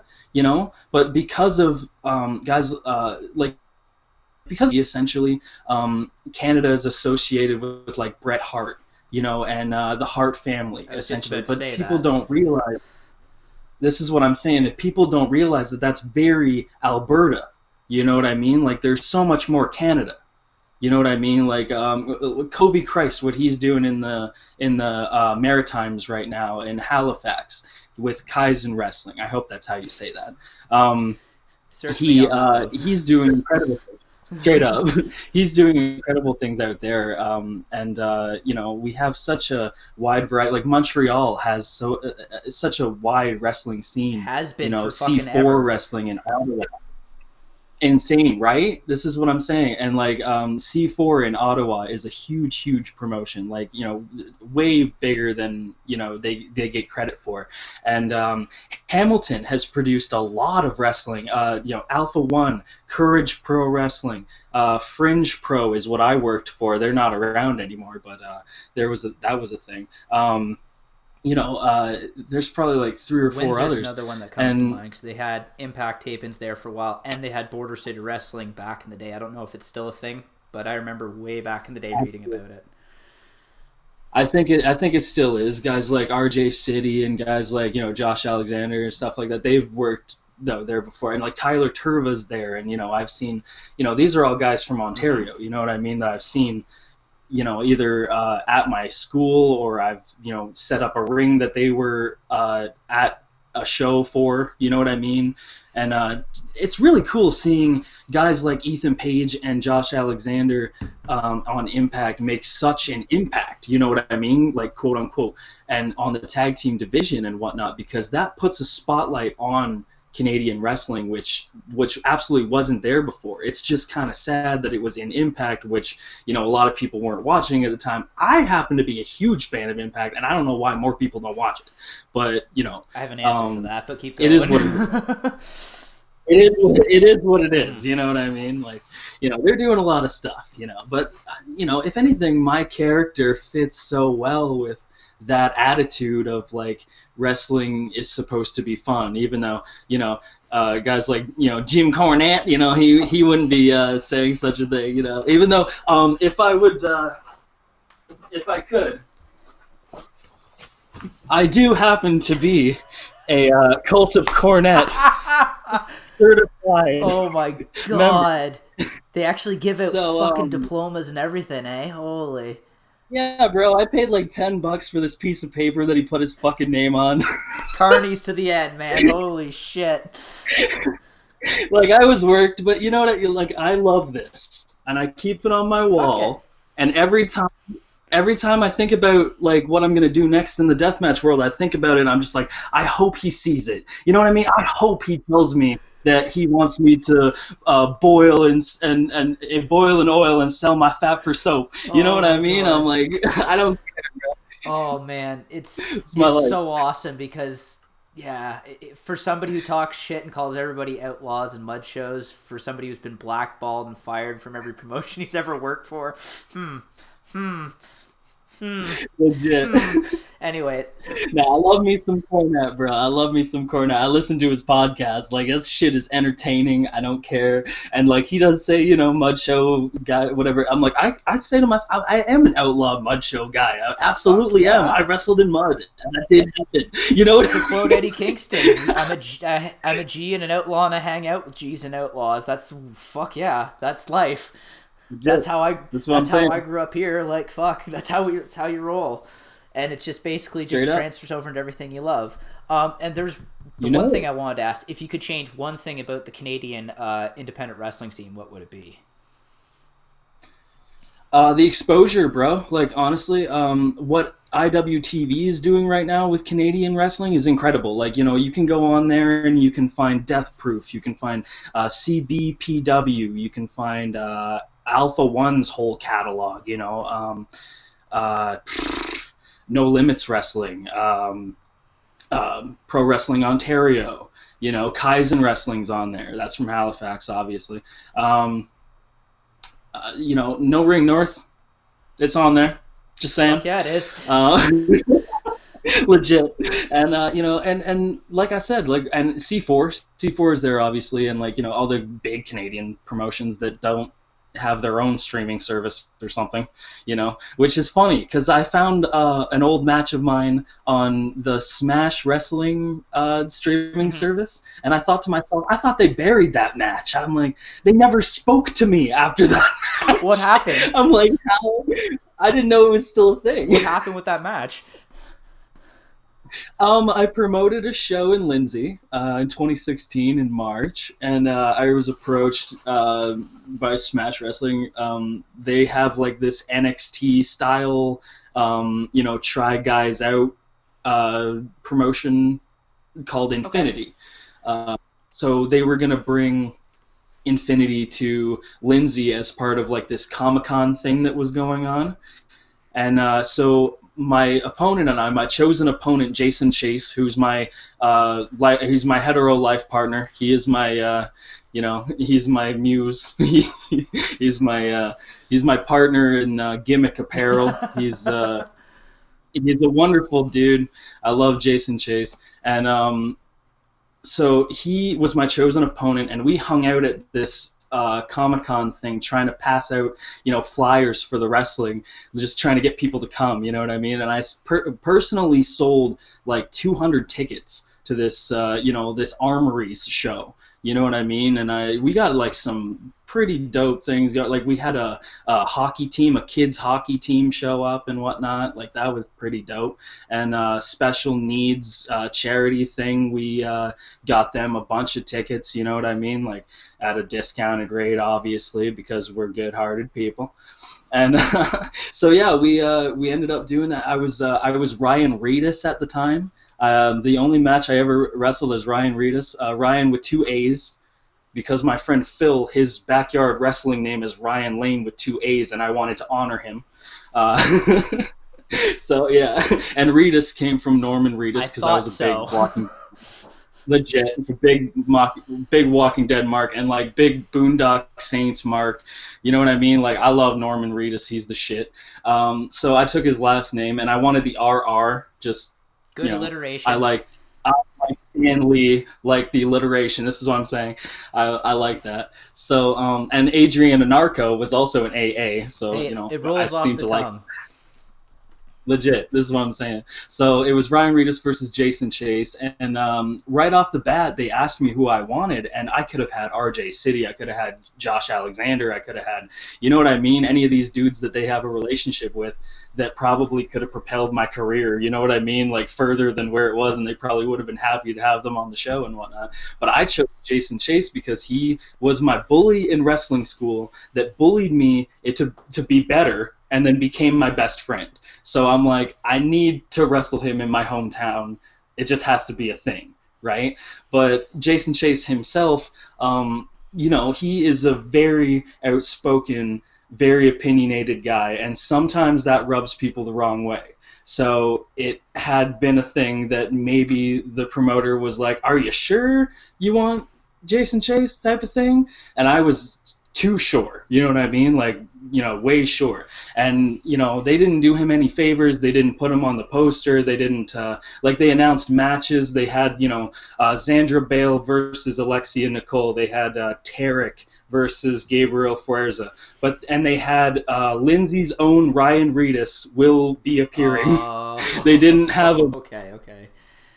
but because of guys because essentially Canada is associated with like Bret Hart, and the Hart family, essentially. But people don't realize, this is what I'm saying, that people don't realize that that's very Alberta. You know what I mean? Like, there's so much more Canada. You know what I mean? Like Covey Christ, what he's doing in the Maritimes right now in Halifax with Kaizen Wrestling. I hope that's how you say that. Search me on that one. He's doing incredible things. Straight up, he's doing incredible things out there, and you know, we have such a wide variety. Like Montreal has such a wide wrestling scene. Has been You know, for fucking C4 ever. wrestling in Ottawa. Insane, right? This is what I'm saying. And like C4 in Ottawa is a huge promotion, like, you know, way bigger than, you know, they get credit for. And Hamilton has produced a lot of wrestling. You know, Alpha One, Courage Pro Wrestling, Fringe Pro is what I worked for. They're not around anymore, but that was a thing. You know, there's probably like 3 or 4 Windsor's others. another one that comes to mind because they had Impact Tape-ins there for a while, and they had Border City Wrestling back in the day. I don't know if it's still a thing, but I remember way back in the day reading about it. I think it still is. Guys like RJ City and guys like, you know, Josh Alexander and stuff like that. They've worked there before, and like Tyler Turva's there, and you know, I've seen, you know, these are all guys from Ontario. You know what I mean? That I've seen, you know, either at my school, or I've, you know, set up a ring that they were at a show for, you know what I mean? And it's really cool seeing guys like Ethan Page and Josh Alexander on Impact make such an impact, you know what I mean? Like, quote unquote, and on the tag team division and whatnot, because that puts a spotlight on Canadian wrestling, which absolutely wasn't there before. It's just kind of sad that it was in Impact, which, you know, a lot of people weren't watching at the time. I happen to be a huge fan of Impact, and I don't know why more people don't watch it. But, you know, I have an answer for that, but keep going. It is what it is. It is what it is. You know what I mean? Like, you know, they're doing a lot of stuff, you know. But, you know, if anything, my character fits so well with that attitude of like wrestling is supposed to be fun, even though, you know, guys like, you know, Jim Cornette, you know, he wouldn't be saying such a thing, you know, even though if I could, I do happen to be a Cult of Cornette certified. Oh my god. Member. They actually give out fucking diplomas and everything, eh? Holy. Yeah, bro, I paid like $10 for this piece of paper that he put his fucking name on. Carnies to the end, man. Holy shit. Like, I was worked, but you know what? Like, I love this, and I keep it on my wall. And every time I think about like what I'm gonna do next in the deathmatch world, I think about it, and I'm just like, I hope he sees it. You know what I mean? I hope he tells me that he wants me to boil and boil in oil and sell my fat for soap. You know what I mean? God. I'm like, I don't care, bro. Oh man, it's life. So awesome because yeah, for somebody who talks shit and calls everybody outlaws and mud shows, for somebody who's been blackballed and fired from every promotion he's ever worked for, Legit. Anyway. Nah, I love me some Cornette, bro. I love me some Cornette. I listen to his podcast. Like, this shit is entertaining. I don't care. And, like, he does say, you know, mud show guy, whatever. I'm like, I'd say to myself, I am an outlaw mud show guy. I absolutely am. I wrestled in mud, and that did happen. You know? To quote Eddie Kingston, I'm a G and an outlaw, and I hang out with G's and outlaws. That's, fuck yeah, that's life. That's how I grew up here. Like, fuck, that's how you roll. And it's just basically transfers over into everything you love. And there's one thing I wanted to ask. If you could change one thing about the Canadian independent wrestling scene, what would it be? The exposure, bro. Like, honestly, what IWTV is doing right now with Canadian wrestling is incredible. Like, you know, you can go on there and you can find Death Proof. You can find CBPW. You can find Alpha One's whole catalog, you know. No Limits Wrestling, Pro Wrestling Ontario, you know, Kaizen Wrestling's on there. That's from Halifax, obviously. You know, No Ring North, it's on there. Just saying. Yeah, it is. Legit. And you know, and like I said, like, and C4 is there obviously, and like, you know, all the big Canadian promotions that don't have their own streaming service or something, which is funny because I found an old match of mine on the Smash Wrestling streaming service, and I thought to myself, I thought they buried that match. I'm like, they never spoke to me after that match. What happened? I'm like, how? I didn't know it was still a thing. What happened with that match? I promoted a show in Lindsay in 2016 in March, and I was approached by Smash Wrestling. They have like this NXT style, try guys out promotion called Infinity. Okay. So they were gonna bring Infinity to Lindsay as part of like this Comic-Con thing that was going on, and so my opponent and I, my chosen opponent, Jason Chase, who's my he's my hetero life partner. He is my he's my muse. he's my partner in gimmick apparel. He's a wonderful dude. I love Jason Chase, and so he was my chosen opponent, and we hung out at this Comic-Con thing trying to pass out, flyers for the wrestling, just trying to get people to come, you know what I mean? And I personally sold like 200 tickets to this, this Armories show, you know what I mean? And we got like some pretty dope things. Like we had a hockey team, a kids hockey team show up and whatnot. Like that was pretty dope. And special needs charity thing, we got them a bunch of tickets, you know what I mean? Like at a discounted rate, obviously, because we're good-hearted people. And so yeah, we ended up doing that. I was Ryan Reedus at the time. The only match I ever wrestled as Ryan Reedus. Ryan with 2 A's. Because my friend Phil, his backyard wrestling name is Ryan Lane with 2 A's, and I wanted to honor him. So yeah, and Reedus came from Norman Reedus because I was a big Walking, legit big Walking Dead mark and like big Boondock Saints mark. You know what I mean? Like I love Norman Reedus, he's the shit. So I took his last name and I wanted the RR. Just good alliteration. I like Stan Lee, like the alliteration. This is what I'm saying. I like that. So, and Adrian Anarco was also an AA. So, it rolls off the tongue. Legit. This is what I'm saying. So it was Ryan Reedus versus Jason Chase, and right off the bat, they asked me who I wanted, and I could have had RJ City, I could have had Josh Alexander, I could have had, you know what I mean, any of these dudes that they have a relationship with that probably could have propelled my career, you know what I mean, like further than where it was, and they probably would have been happy to have them on the show and whatnot. But I chose Jason Chase because he was my bully in wrestling school that bullied me to be better and then became my best friend. So I'm like, I need to wrestle him in my hometown. It just has to be a thing, right? But Jason Chase himself, he is a very outspoken, very opinionated guy, and sometimes that rubs people the wrong way. So it had been a thing that maybe the promoter was like, are you sure you want Jason Chase type of thing? And I was too sure, you know what I mean? Like, way sure. And, they didn't do him any favors. They didn't put him on the poster. They didn't, they announced matches. They had, Zandra Bale versus Alexia Nicole. They had Tarek versus Gabriel Fuerza. And they had Lindsay's own Ryan Reedus will be appearing. They didn't have a... Okay.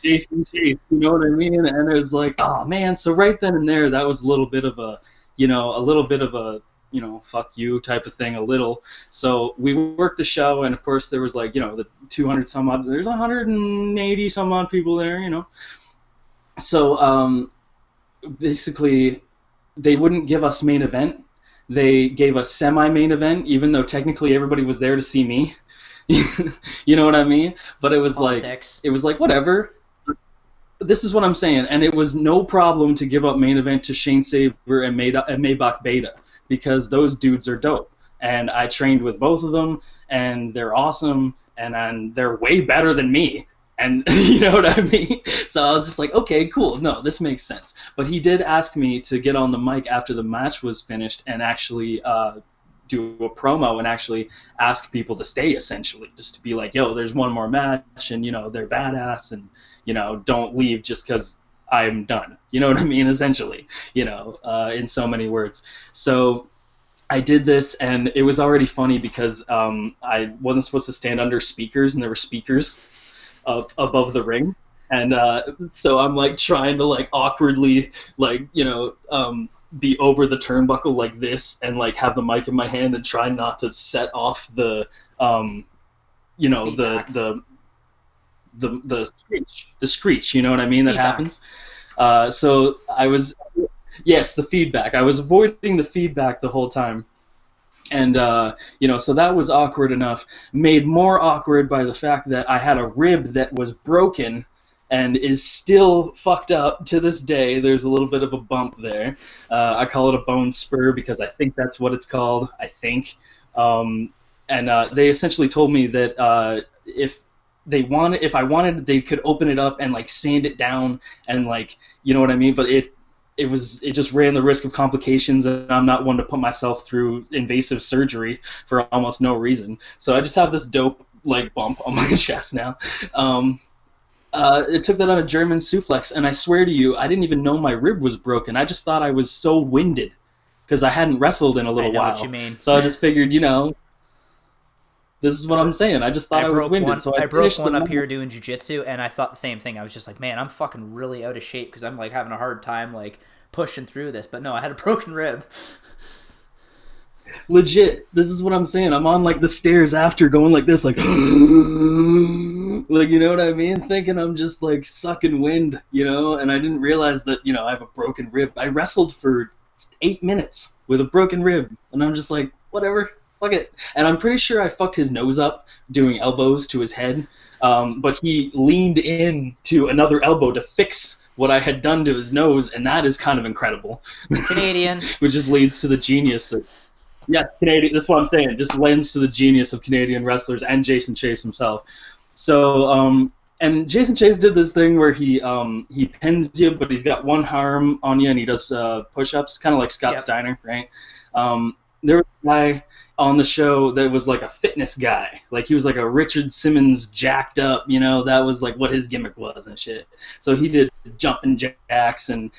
Jason Chase, you know what I mean? And it was like, oh, man. So right then and there, that was a little bit of a fuck you type of thing, a little. So we worked the show, and of course there was like, the 200 some odd, there's 180 some odd people there, So basically they wouldn't give us main event. They gave us semi-main event, even though technically everybody was there to see me. You know what I mean? But it was Politics. like whatever. This is what I'm saying, and it was no problem to give up main event to Shane Saber and Maybach Beta, because those dudes are dope, and I trained with both of them, and they're awesome, and they're way better than me, and you know what I mean? So I was just like, okay, cool, no, this makes sense. But he did ask me to get on the mic after the match was finished and actually do a promo and actually ask people to stay, essentially, just to be like, yo, there's one more match, and they're badass, and don't leave just because I'm done. You know what I mean? Essentially, in so many words. So I did this, and it was already funny because I wasn't supposed to stand under speakers, and there were speakers above the ring, and so I'm like trying to like awkwardly like be over the turnbuckle like this, and like have the mic in my hand and try not to set off the Feedback. the screech, you know what I mean? That Feedback. happens. So I was, yes, the feedback. I was avoiding the feedback the whole time. And, so that was awkward enough. Made more awkward by the fact that I had a rib that was broken and is still fucked up to this day. There's a little bit of a bump there. I call it a bone spur because I think that's what it's called, I think. And they essentially told me that if I wanted, they could open it up and like sand it down and like, you know what I mean? But it just ran the risk of complications, and I'm not one to put myself through invasive surgery for almost no reason. So I just have this dope like bump on my chest now. It took that on a German suplex, and I swear to you, I didn't even know my rib was broken. I just thought I was so winded because I hadn't wrestled in a little while. I know what you mean. So I just figured, this is what I'm saying. I just thought I was winded. So I broke one up here doing jiu-jitsu, and I thought the same thing. I was just like, man, I'm fucking really out of shape because I'm like having a hard time like pushing through this. But no, I had a broken rib. Legit, this is what I'm saying. I'm on like the stairs after going like this, like, like, you know what I mean? Thinking I'm just like sucking wind, and I didn't realize that, I have a broken rib. I wrestled for 8 minutes with a broken rib, and I'm just like, whatever. Fuck it. And I'm pretty sure I fucked his nose up doing elbows to his head, but he leaned in to another elbow to fix what I had done to his nose, and that is kind of incredible. Canadian. Which just leads to the genius of... Yes, Canadian. That's what I'm saying. Just lends to the genius of Canadian wrestlers and Jason Chase himself. So, and Jason Chase did this thing where he pins you, but he's got one arm on you, and he does push-ups, kind of like Scott Steiner, right? There was a guy on the show that was like a fitness guy. Like he was like a Richard Simmons jacked up, that was like what his gimmick was and shit. So he did jumping jacks and,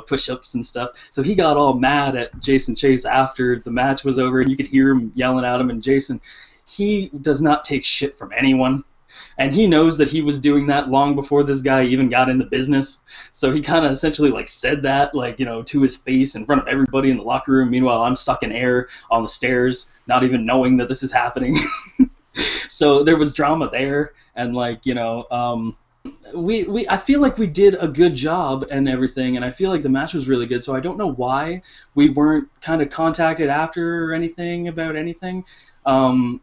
push-ups and stuff. So he got all mad at Jason Chase after the match was over, and you could hear him yelling at him. And Jason, he does not take shit from anyone. And he knows that he was doing that long before this guy even got into business. So he kind of essentially like said that, like, to his face in front of everybody in the locker room. Meanwhile, I'm stuck in air on the stairs, not even knowing that this is happening. So there was drama there. And like, I feel like we did a good job and everything. And I feel like the match was really good. So I don't know why we weren't kind of contacted after or anything about anything. I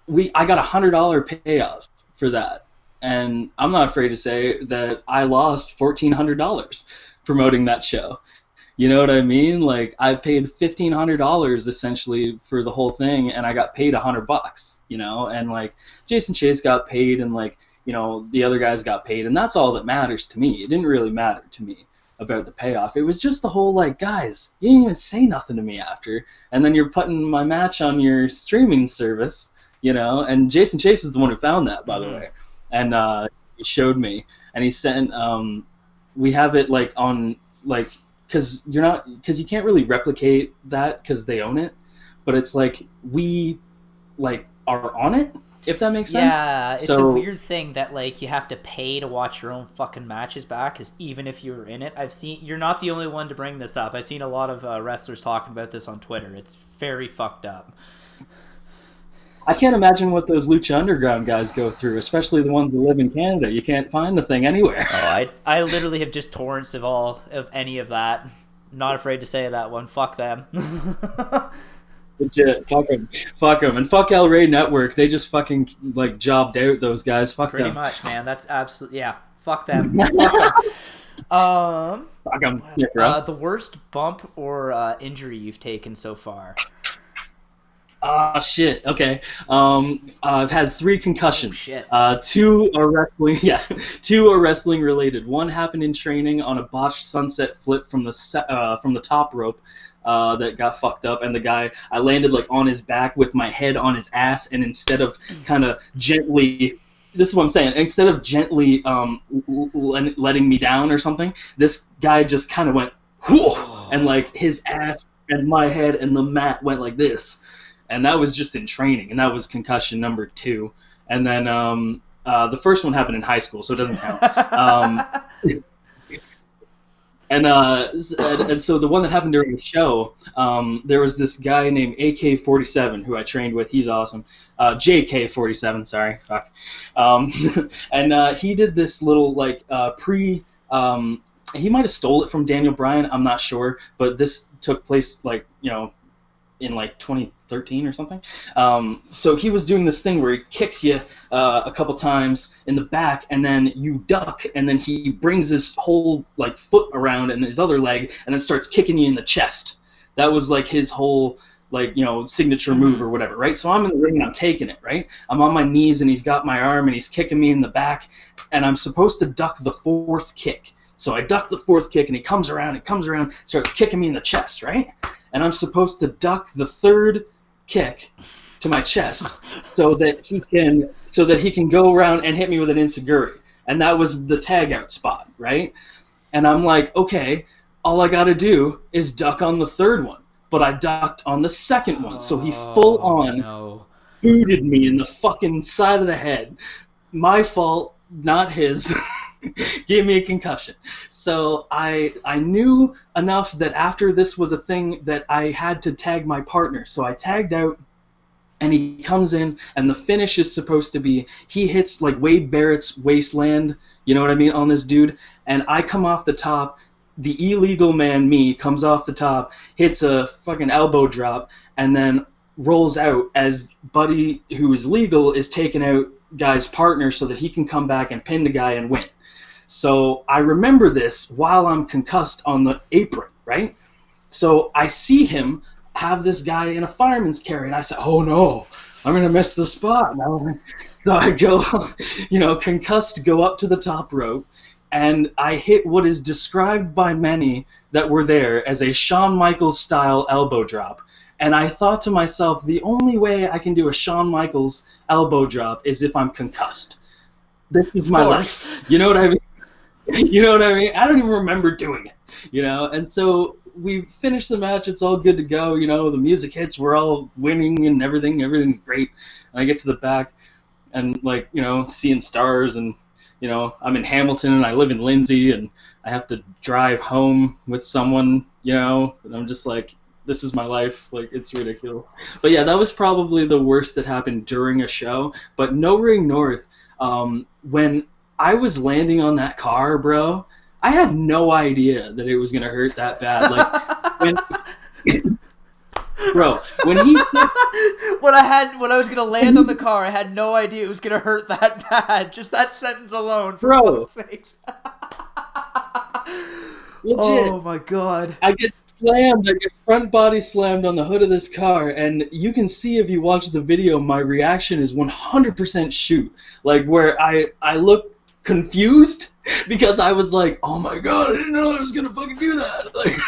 got $100 payoff for that, and I'm not afraid to say that I lost $1,400 promoting that show. You know what I mean? Like I paid $1,500 essentially for the whole thing, and I got paid $100. And like Jason Chase got paid, and like the other guys got paid, and that's all that matters to me. It didn't really matter to me about the payoff. It was just the whole like, guys, you didn't even say nothing to me after, and then you're putting my match on your streaming service. And Jason Chase is the one who found that, by the way, and he showed me, and he sent. We have it like on like because you can't really replicate that because they own it, but it's like we like are on it, if that makes sense. Yeah, it's a weird thing that like you have to pay to watch your own fucking matches back, because even if you were in it, you're not the only one to bring this up. I've seen a lot of wrestlers talking about this on Twitter. It's very fucked up. I can't imagine what those Lucha Underground guys go through, especially the ones that live in Canada. You can't find the thing anywhere. Oh, I literally have just torrents of any of that. Not afraid to say that one. Fuck them. Legit. Fuck them. And fuck El Rey Network. They just fucking like jobbed out those guys. Fuck Pretty them. Pretty much, man. That's absolutely... Yeah. Fuck them. Fuck them. Fuck them. The worst bump or injury you've taken so far? Shit. Okay. I've had 3 concussions. Oh, shit. 2 are wrestling. Yeah, 2 are wrestling related. One happened in training on a botched sunset flip from the top rope that got fucked up, and the guy, I landed like on his back with my head on his ass, and instead of kind of gently, this is what I'm saying, instead of gently letting me down or something, this guy just kind of went, whoo, and like his ass and my head and the mat went like this. And that was just in training, and that was concussion number 2. And then the first one happened in high school, so it doesn't count. And so the one that happened during the show, there was this guy named AK-47 who I trained with. He's awesome. JK-47, sorry, fuck. And he did this little he might have stole it from Daniel Bryan, I'm not sure, but this took place in 2013 or something. So he was doing this thing where he kicks you a couple times in the back, and then you duck, and then he brings his whole foot around and his other leg, and then starts kicking you in the chest. That was his whole signature move or whatever, right? So I'm in the ring and I'm taking it, right? I'm on my knees and he's got my arm and he's kicking me in the back, and I'm supposed to duck the 4th kick. So I duck the 4th kick, and he comes around, starts kicking me in the chest, right? And I'm supposed to duck the 3rd kick to my chest so that he can go around and hit me with an enziguri. And that was the tag out spot, right? And I'm like, okay, all I got to do is duck on the 3rd one. But I ducked on the 2nd one, so he full on booted me in the fucking side of the head. My fault, not his. Gave me a concussion. So I knew enough that after this was a thing that I had to tag my partner. So I tagged out, and he comes in, and the finish is supposed to be he hits Wade Barrett's wasteland, you know what I mean, on this dude, and I come off the top. The illegal man, me, comes off the top, hits a fucking elbow drop, and then rolls out as Buddy, who is legal, is taking out guy's partner so that he can come back and pin the guy and win. So I remember this while I'm concussed on the apron, right? So I see him have this guy in a fireman's carry, and I said, oh no, I'm going to miss the spot now. So I go, concussed, go up to the top rope, and I hit what is described by many that were there as a Shawn Michaels style elbow drop. And I thought to myself, the only way I can do a Shawn Michaels elbow drop is if I'm concussed. This is my life. You know what I mean? I don't even remember doing it, And so we finished the match. It's all good to go. The music hits. We're all winning and everything. Everything's great. And I get to the back and, seeing stars. And, I'm in Hamilton and I live in Lindsay. And I have to drive home with someone, And I'm just like, this is my life. It's ridiculous. But, yeah, that was probably the worst that happened during a show. But No Ring North, when I was landing on that car, bro, I had no idea that it was going to hurt that bad. When I was going to land on the car, I had no idea it was going to hurt that bad. Just that sentence alone, for fuck's sakes. Legit. Oh, my God. I get front body slammed on the hood of this car, and you can see if you watch the video, my reaction is 100% shoot. Where I look confused because I was like, oh my God, I didn't know I was going to fucking do that.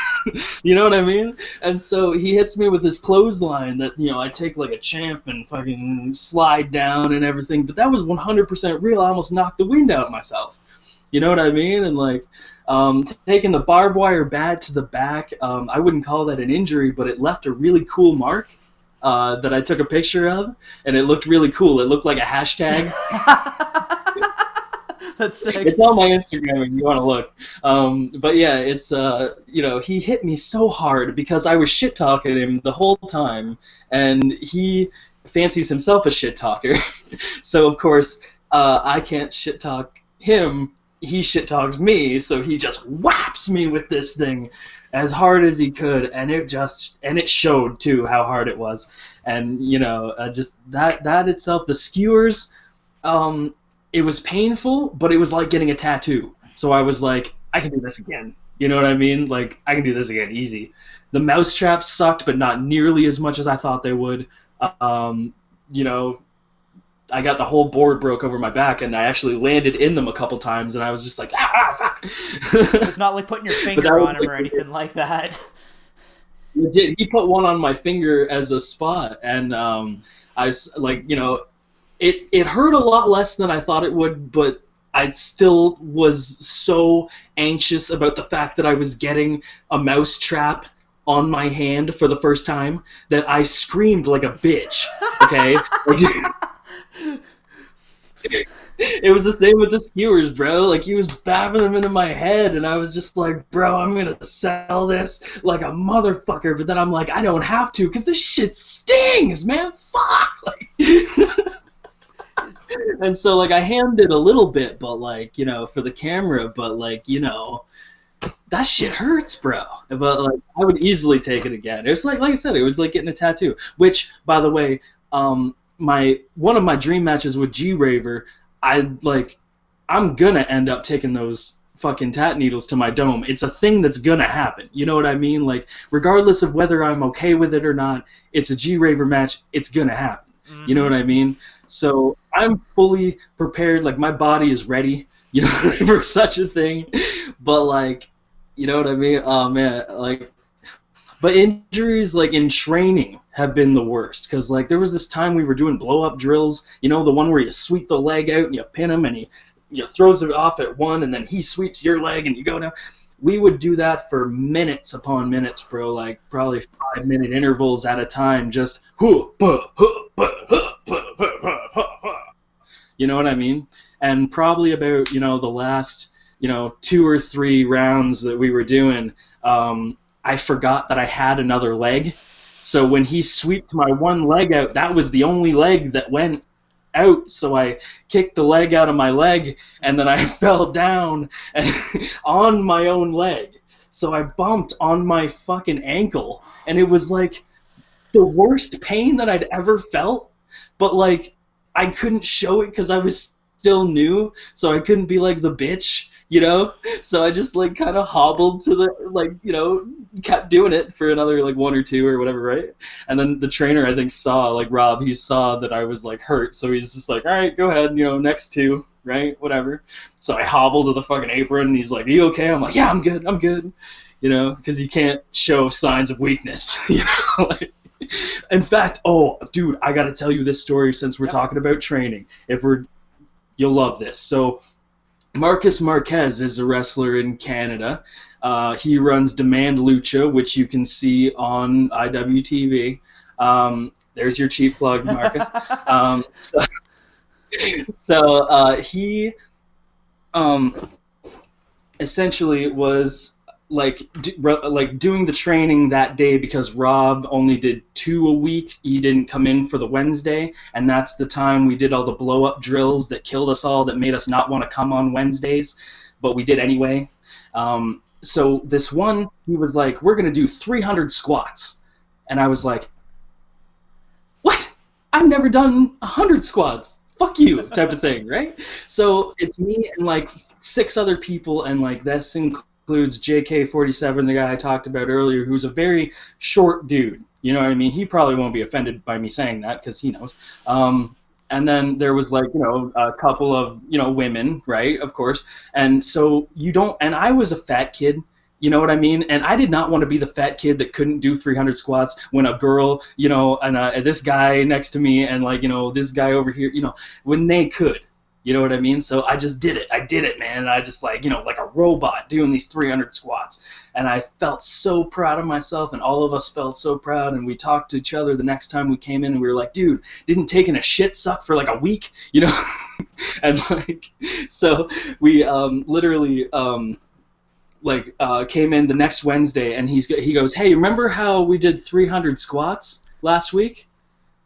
You know what I mean? And so he hits me with this clothesline that, I take like a champ and fucking slide down and everything, but that was 100% real. I almost knocked the wind out of myself. You know what I mean? And taking the barbed wire bat to the back, I wouldn't call that an injury, but it left a really cool mark that I took a picture of, and it looked really cool. It looked like a hashtag. That's sick. It's on my Instagram if you want to look. But yeah, it's he hit me so hard because I was shit talking him the whole time, and he fancies himself a shit talker. So of course I can't shit talk him. He shit talks me, so he just whaps me with this thing as hard as he could, and it showed too how hard it was. And just that itself, the skewers, it was painful, but it was like getting a tattoo. So I was like, I can do this again. You know what I mean? I can do this again, easy. The mouse traps sucked, but not nearly as much as I thought they would. I got the whole board broke over my back, and I actually landed in them a couple times, and I was just like, fuck. It's not like putting your finger on him or anything like that. Legit, he put one on my finger as a spot, and it hurt a lot less than I thought it would, but I still was so anxious about the fact that I was getting a mouse trap on my hand for the first time that I screamed like a bitch. Okay. It was the same with the skewers, bro. Like, he was babbing them into my head, and I was just like, bro, I'm gonna sell this like a motherfucker. But then I'm like, I don't have to, because this shit stings, man. Fuck. Like, and so, like, I hammed it a little bit, but, like, you know, for the camera, but, like, you know, that shit hurts, bro. But, like, I would easily take it again. It was like I said, it was like getting a tattoo. Which, by the way, one of my dream matches with G-Raver, I'm gonna end up taking those fucking tat needles to my dome. It's a thing that's gonna happen. You know what I mean? Like, regardless of whether I'm okay with it or not, it's a G-Raver match. It's gonna happen. You know what I mean? So I'm fully prepared. Like, my body is ready, you know, for such a thing. But, like, you know what I mean? Oh, man. Like, but injuries, like, in training have been the worst. Because, like, there was this time we were doing blow-up drills, you know, the one where you sweep the leg out and you pin him and he throws it off at one and then he sweeps your leg and you go down. We would do that for minutes upon minutes, bro, like probably 5-minute intervals at a time, just you know what I mean? And probably about, you know, the last, you know, 2 or 3 rounds that we were doing, I forgot that I had another leg. So when he sweeped my one leg out, that was the only leg that went out, so I kicked the leg out of my leg, and then I fell down on my own leg. So I bumped on my fucking ankle, and it was like the worst pain that I'd ever felt, but like I couldn't show it because I was still new, so I couldn't be like the bitch, you know? So I just like kind of hobbled to the, like, you know, kept doing it for another like 1 or 2 or whatever, right? And then the trainer, I think, saw, like Rob, he saw that I was like hurt, so he's just like, all right, go ahead, you know, next 2, right? Whatever. So I hobbled to the fucking apron, and he's like, are you okay? I'm like, yeah, I'm good, you know, because you can't show signs of weakness, you know? Like, in fact, oh, dude, I gotta tell you this story since we're talking about training. You'll love this. So Marcus Marquez is a wrestler in Canada. He runs Demand Lucha, which you can see on IWTV. There's your cheap plug, Marcus. He essentially was like doing the training that day because Rob only did 2 a week. He didn't come in for the Wednesday, and that's the time we did all the blow-up drills that killed us all, that made us not want to come on Wednesdays, but we did anyway. So this one, he was like, we're going to do 300 squats. And I was like, what? I've never done 100 squats. Fuck you, type of thing, right? So it's me and like 6 other people, and like this includes JK47, the guy I talked about earlier, who's a very short dude. You know what I mean? He probably won't be offended by me saying that because he knows. And then there was like, you know, a couple of, you know, women, right? Of course. And so and I was a fat kid. You know what I mean? And I did not want to be the fat kid that couldn't do 300 squats when a girl, you know, and this guy next to me and like, you know, this guy over here, you know, when they could. You know what I mean? So I just did it. I did it, man. And I just like, you know, like a robot doing these 300 squats. And I felt so proud of myself, and all of us felt so proud. And we talked to each other the next time we came in, and we were like, dude, didn't taking a shit suck for like a week? You know? And like, so we literally came in the next Wednesday, and he goes, hey, remember how we did 300 squats last week?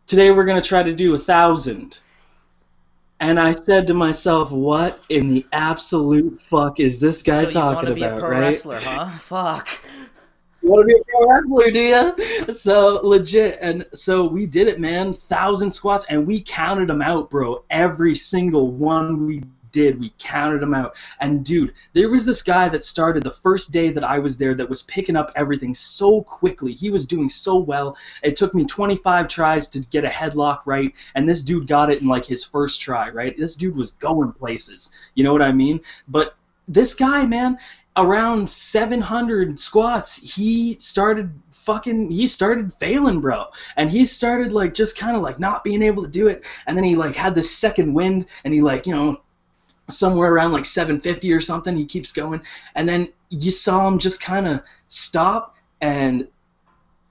Today we're going to try to do 1,000. And I said to myself, what in the absolute fuck is this guy talking about, right? So you want to be a pro wrestler, huh? Fuck. You want to be a pro wrestler, do you? So, legit. And so we did it, man. 1,000 squats, and we counted them out, bro. Every single one we did, we counted them out. And, dude, there was this guy that started the first day that I was there that was picking up everything so quickly. He was doing so well. It took me 25 tries to get a headlock right, and this dude got it in, like, his first try, right? This dude was going places. You know what I mean? But this guy, man, around 700 squats, he started failing, bro. And he started, like, just kind of, like, not being able to do it. And then he, like, had this second wind, and he, like, you know, somewhere around like 750 or something, he keeps going, and then you saw him just kind of stop and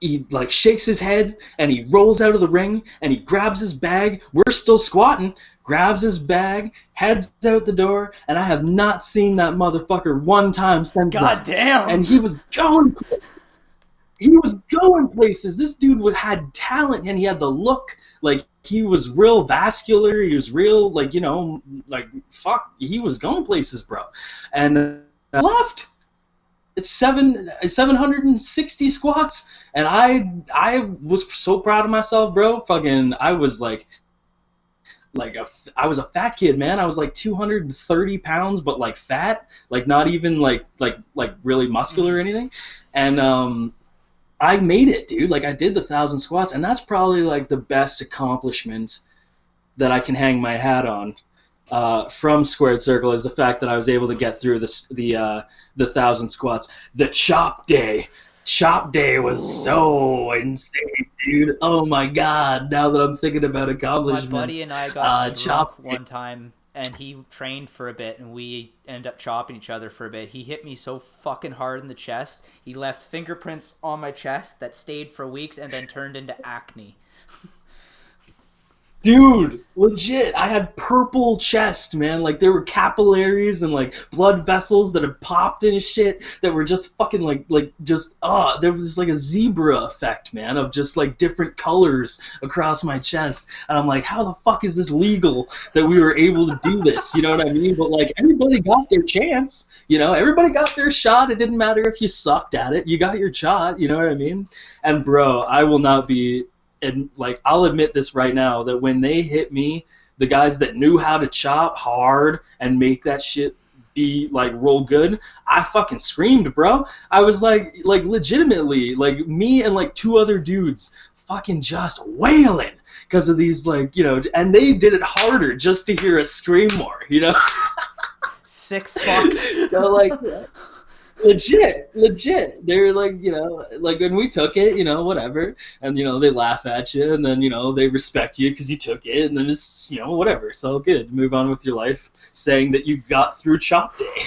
he like shakes his head and he rolls out of the ring and he grabs his bag. We're still squatting. Grabs his bag, heads out the door, and I have not seen that motherfucker one time since God then. damn. And he was going places. This dude had talent and he had the look. Like, he was real vascular. He was real, like, you know, like, fuck. He was going places, bro. And I left. It's 760 squats, and I was so proud of myself, bro. Fucking, I was I was a fat kid, man. I was like 230 pounds, but like fat, like not even like really muscular or anything. And I made it, dude. Like, I did the 1,000 squats, and that's probably like the best accomplishment that I can hang my hat on. From Squared Circle is the fact that I was able to get through the 1,000 squats. The chop day was so insane, dude. Oh my god! Now that I'm thinking about accomplishments, My buddy and I got drunk one time, and he trained for a bit, and we ended up chopping each other for a bit. He hit me so fucking hard in the chest. He left fingerprints on my chest that stayed for weeks and then turned into acne. Dude, legit, I had purple chest, man. Like, there were capillaries and, like, blood vessels that had popped and shit that were just fucking, there was just, like, a zebra effect, man, of just, like, different colors across my chest. And I'm like, how the fuck is this legal that we were able to do this? You know what I mean? But, like, everybody got their chance, you know? Everybody got their shot. It didn't matter if you sucked at it. You got your shot, you know what I mean? And, bro, I will not be... And, like, I'll admit this right now, that when they hit me, the guys that knew how to chop hard and make that shit be, like, roll good, I fucking screamed, bro. I was, like legitimately, like, me and, like, 2 other dudes fucking just wailing because of these, like, you know, and they did it harder just to hear us scream more, you know? Sick fucks. So, like... Legit. They're like, you know, like when we took it, you know, whatever, and you know they laugh at you, and then you know they respect you because you took it, and then it's, you know, whatever. It's all good. Move on with your life, saying that you got through chop day.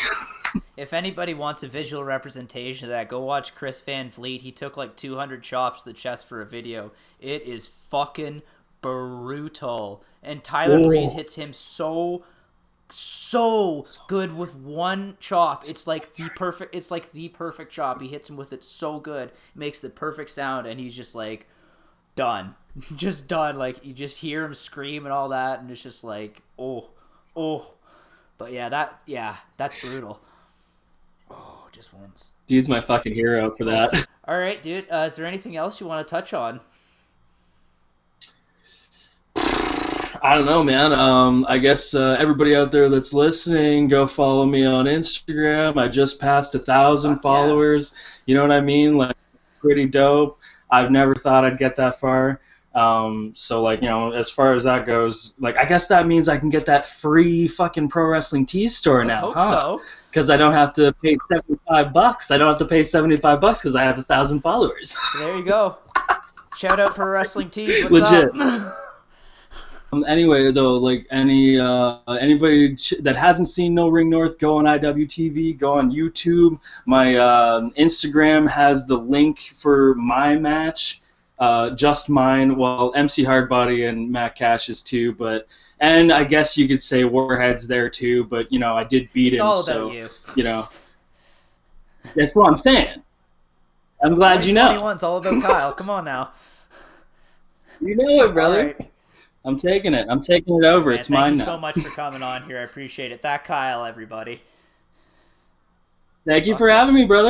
If anybody wants a visual representation of that, go watch Chris Van Vliet. He took like 200 chops to the chest for a video. It is fucking brutal, and Tyler Breeze hits him so good with one chop. It's like the perfect chop. He hits him with it so good. It makes the perfect sound, and he's just like done. Just done. Like, you just hear him scream and all that, and it's just like, oh. But that's brutal. Oh, just once. Dude's my fucking hero for that. All right, dude. Is there anything else you want to touch on? I don't know, man. I guess everybody out there that's listening, go follow me on Instagram. I just passed 1,000 followers. Yeah. You know what I mean? Like, pretty dope. I've never thought I'd get that far. So, like, you know, as far as that goes, like, I guess that means I can get that free fucking Pro Wrestling Tees store now, hope so. Because I don't have to pay $75. I don't have to pay $75 because I have 1,000 followers. There you go. Shout out Pro Wrestling Tees. What's legit. Up? Anyway, though, like, anybody that hasn't seen No Ring North, go on IWTV, go on YouTube. My Instagram has the link for my match, just mine. Well, MC Hardbody and Matt Cash's too, and I guess you could say Warhead's there too. But you know, I did beat him, all so about you know, that's what I'm saying. I'm glad you know. 2021's all about Kyle. Come on now. You know it, brother. Right. I'm taking it. I'm taking it over. Man, it's mine now. Thank you so much for coming on here. I appreciate it. That Kyle, everybody. Thank you for having me, brother.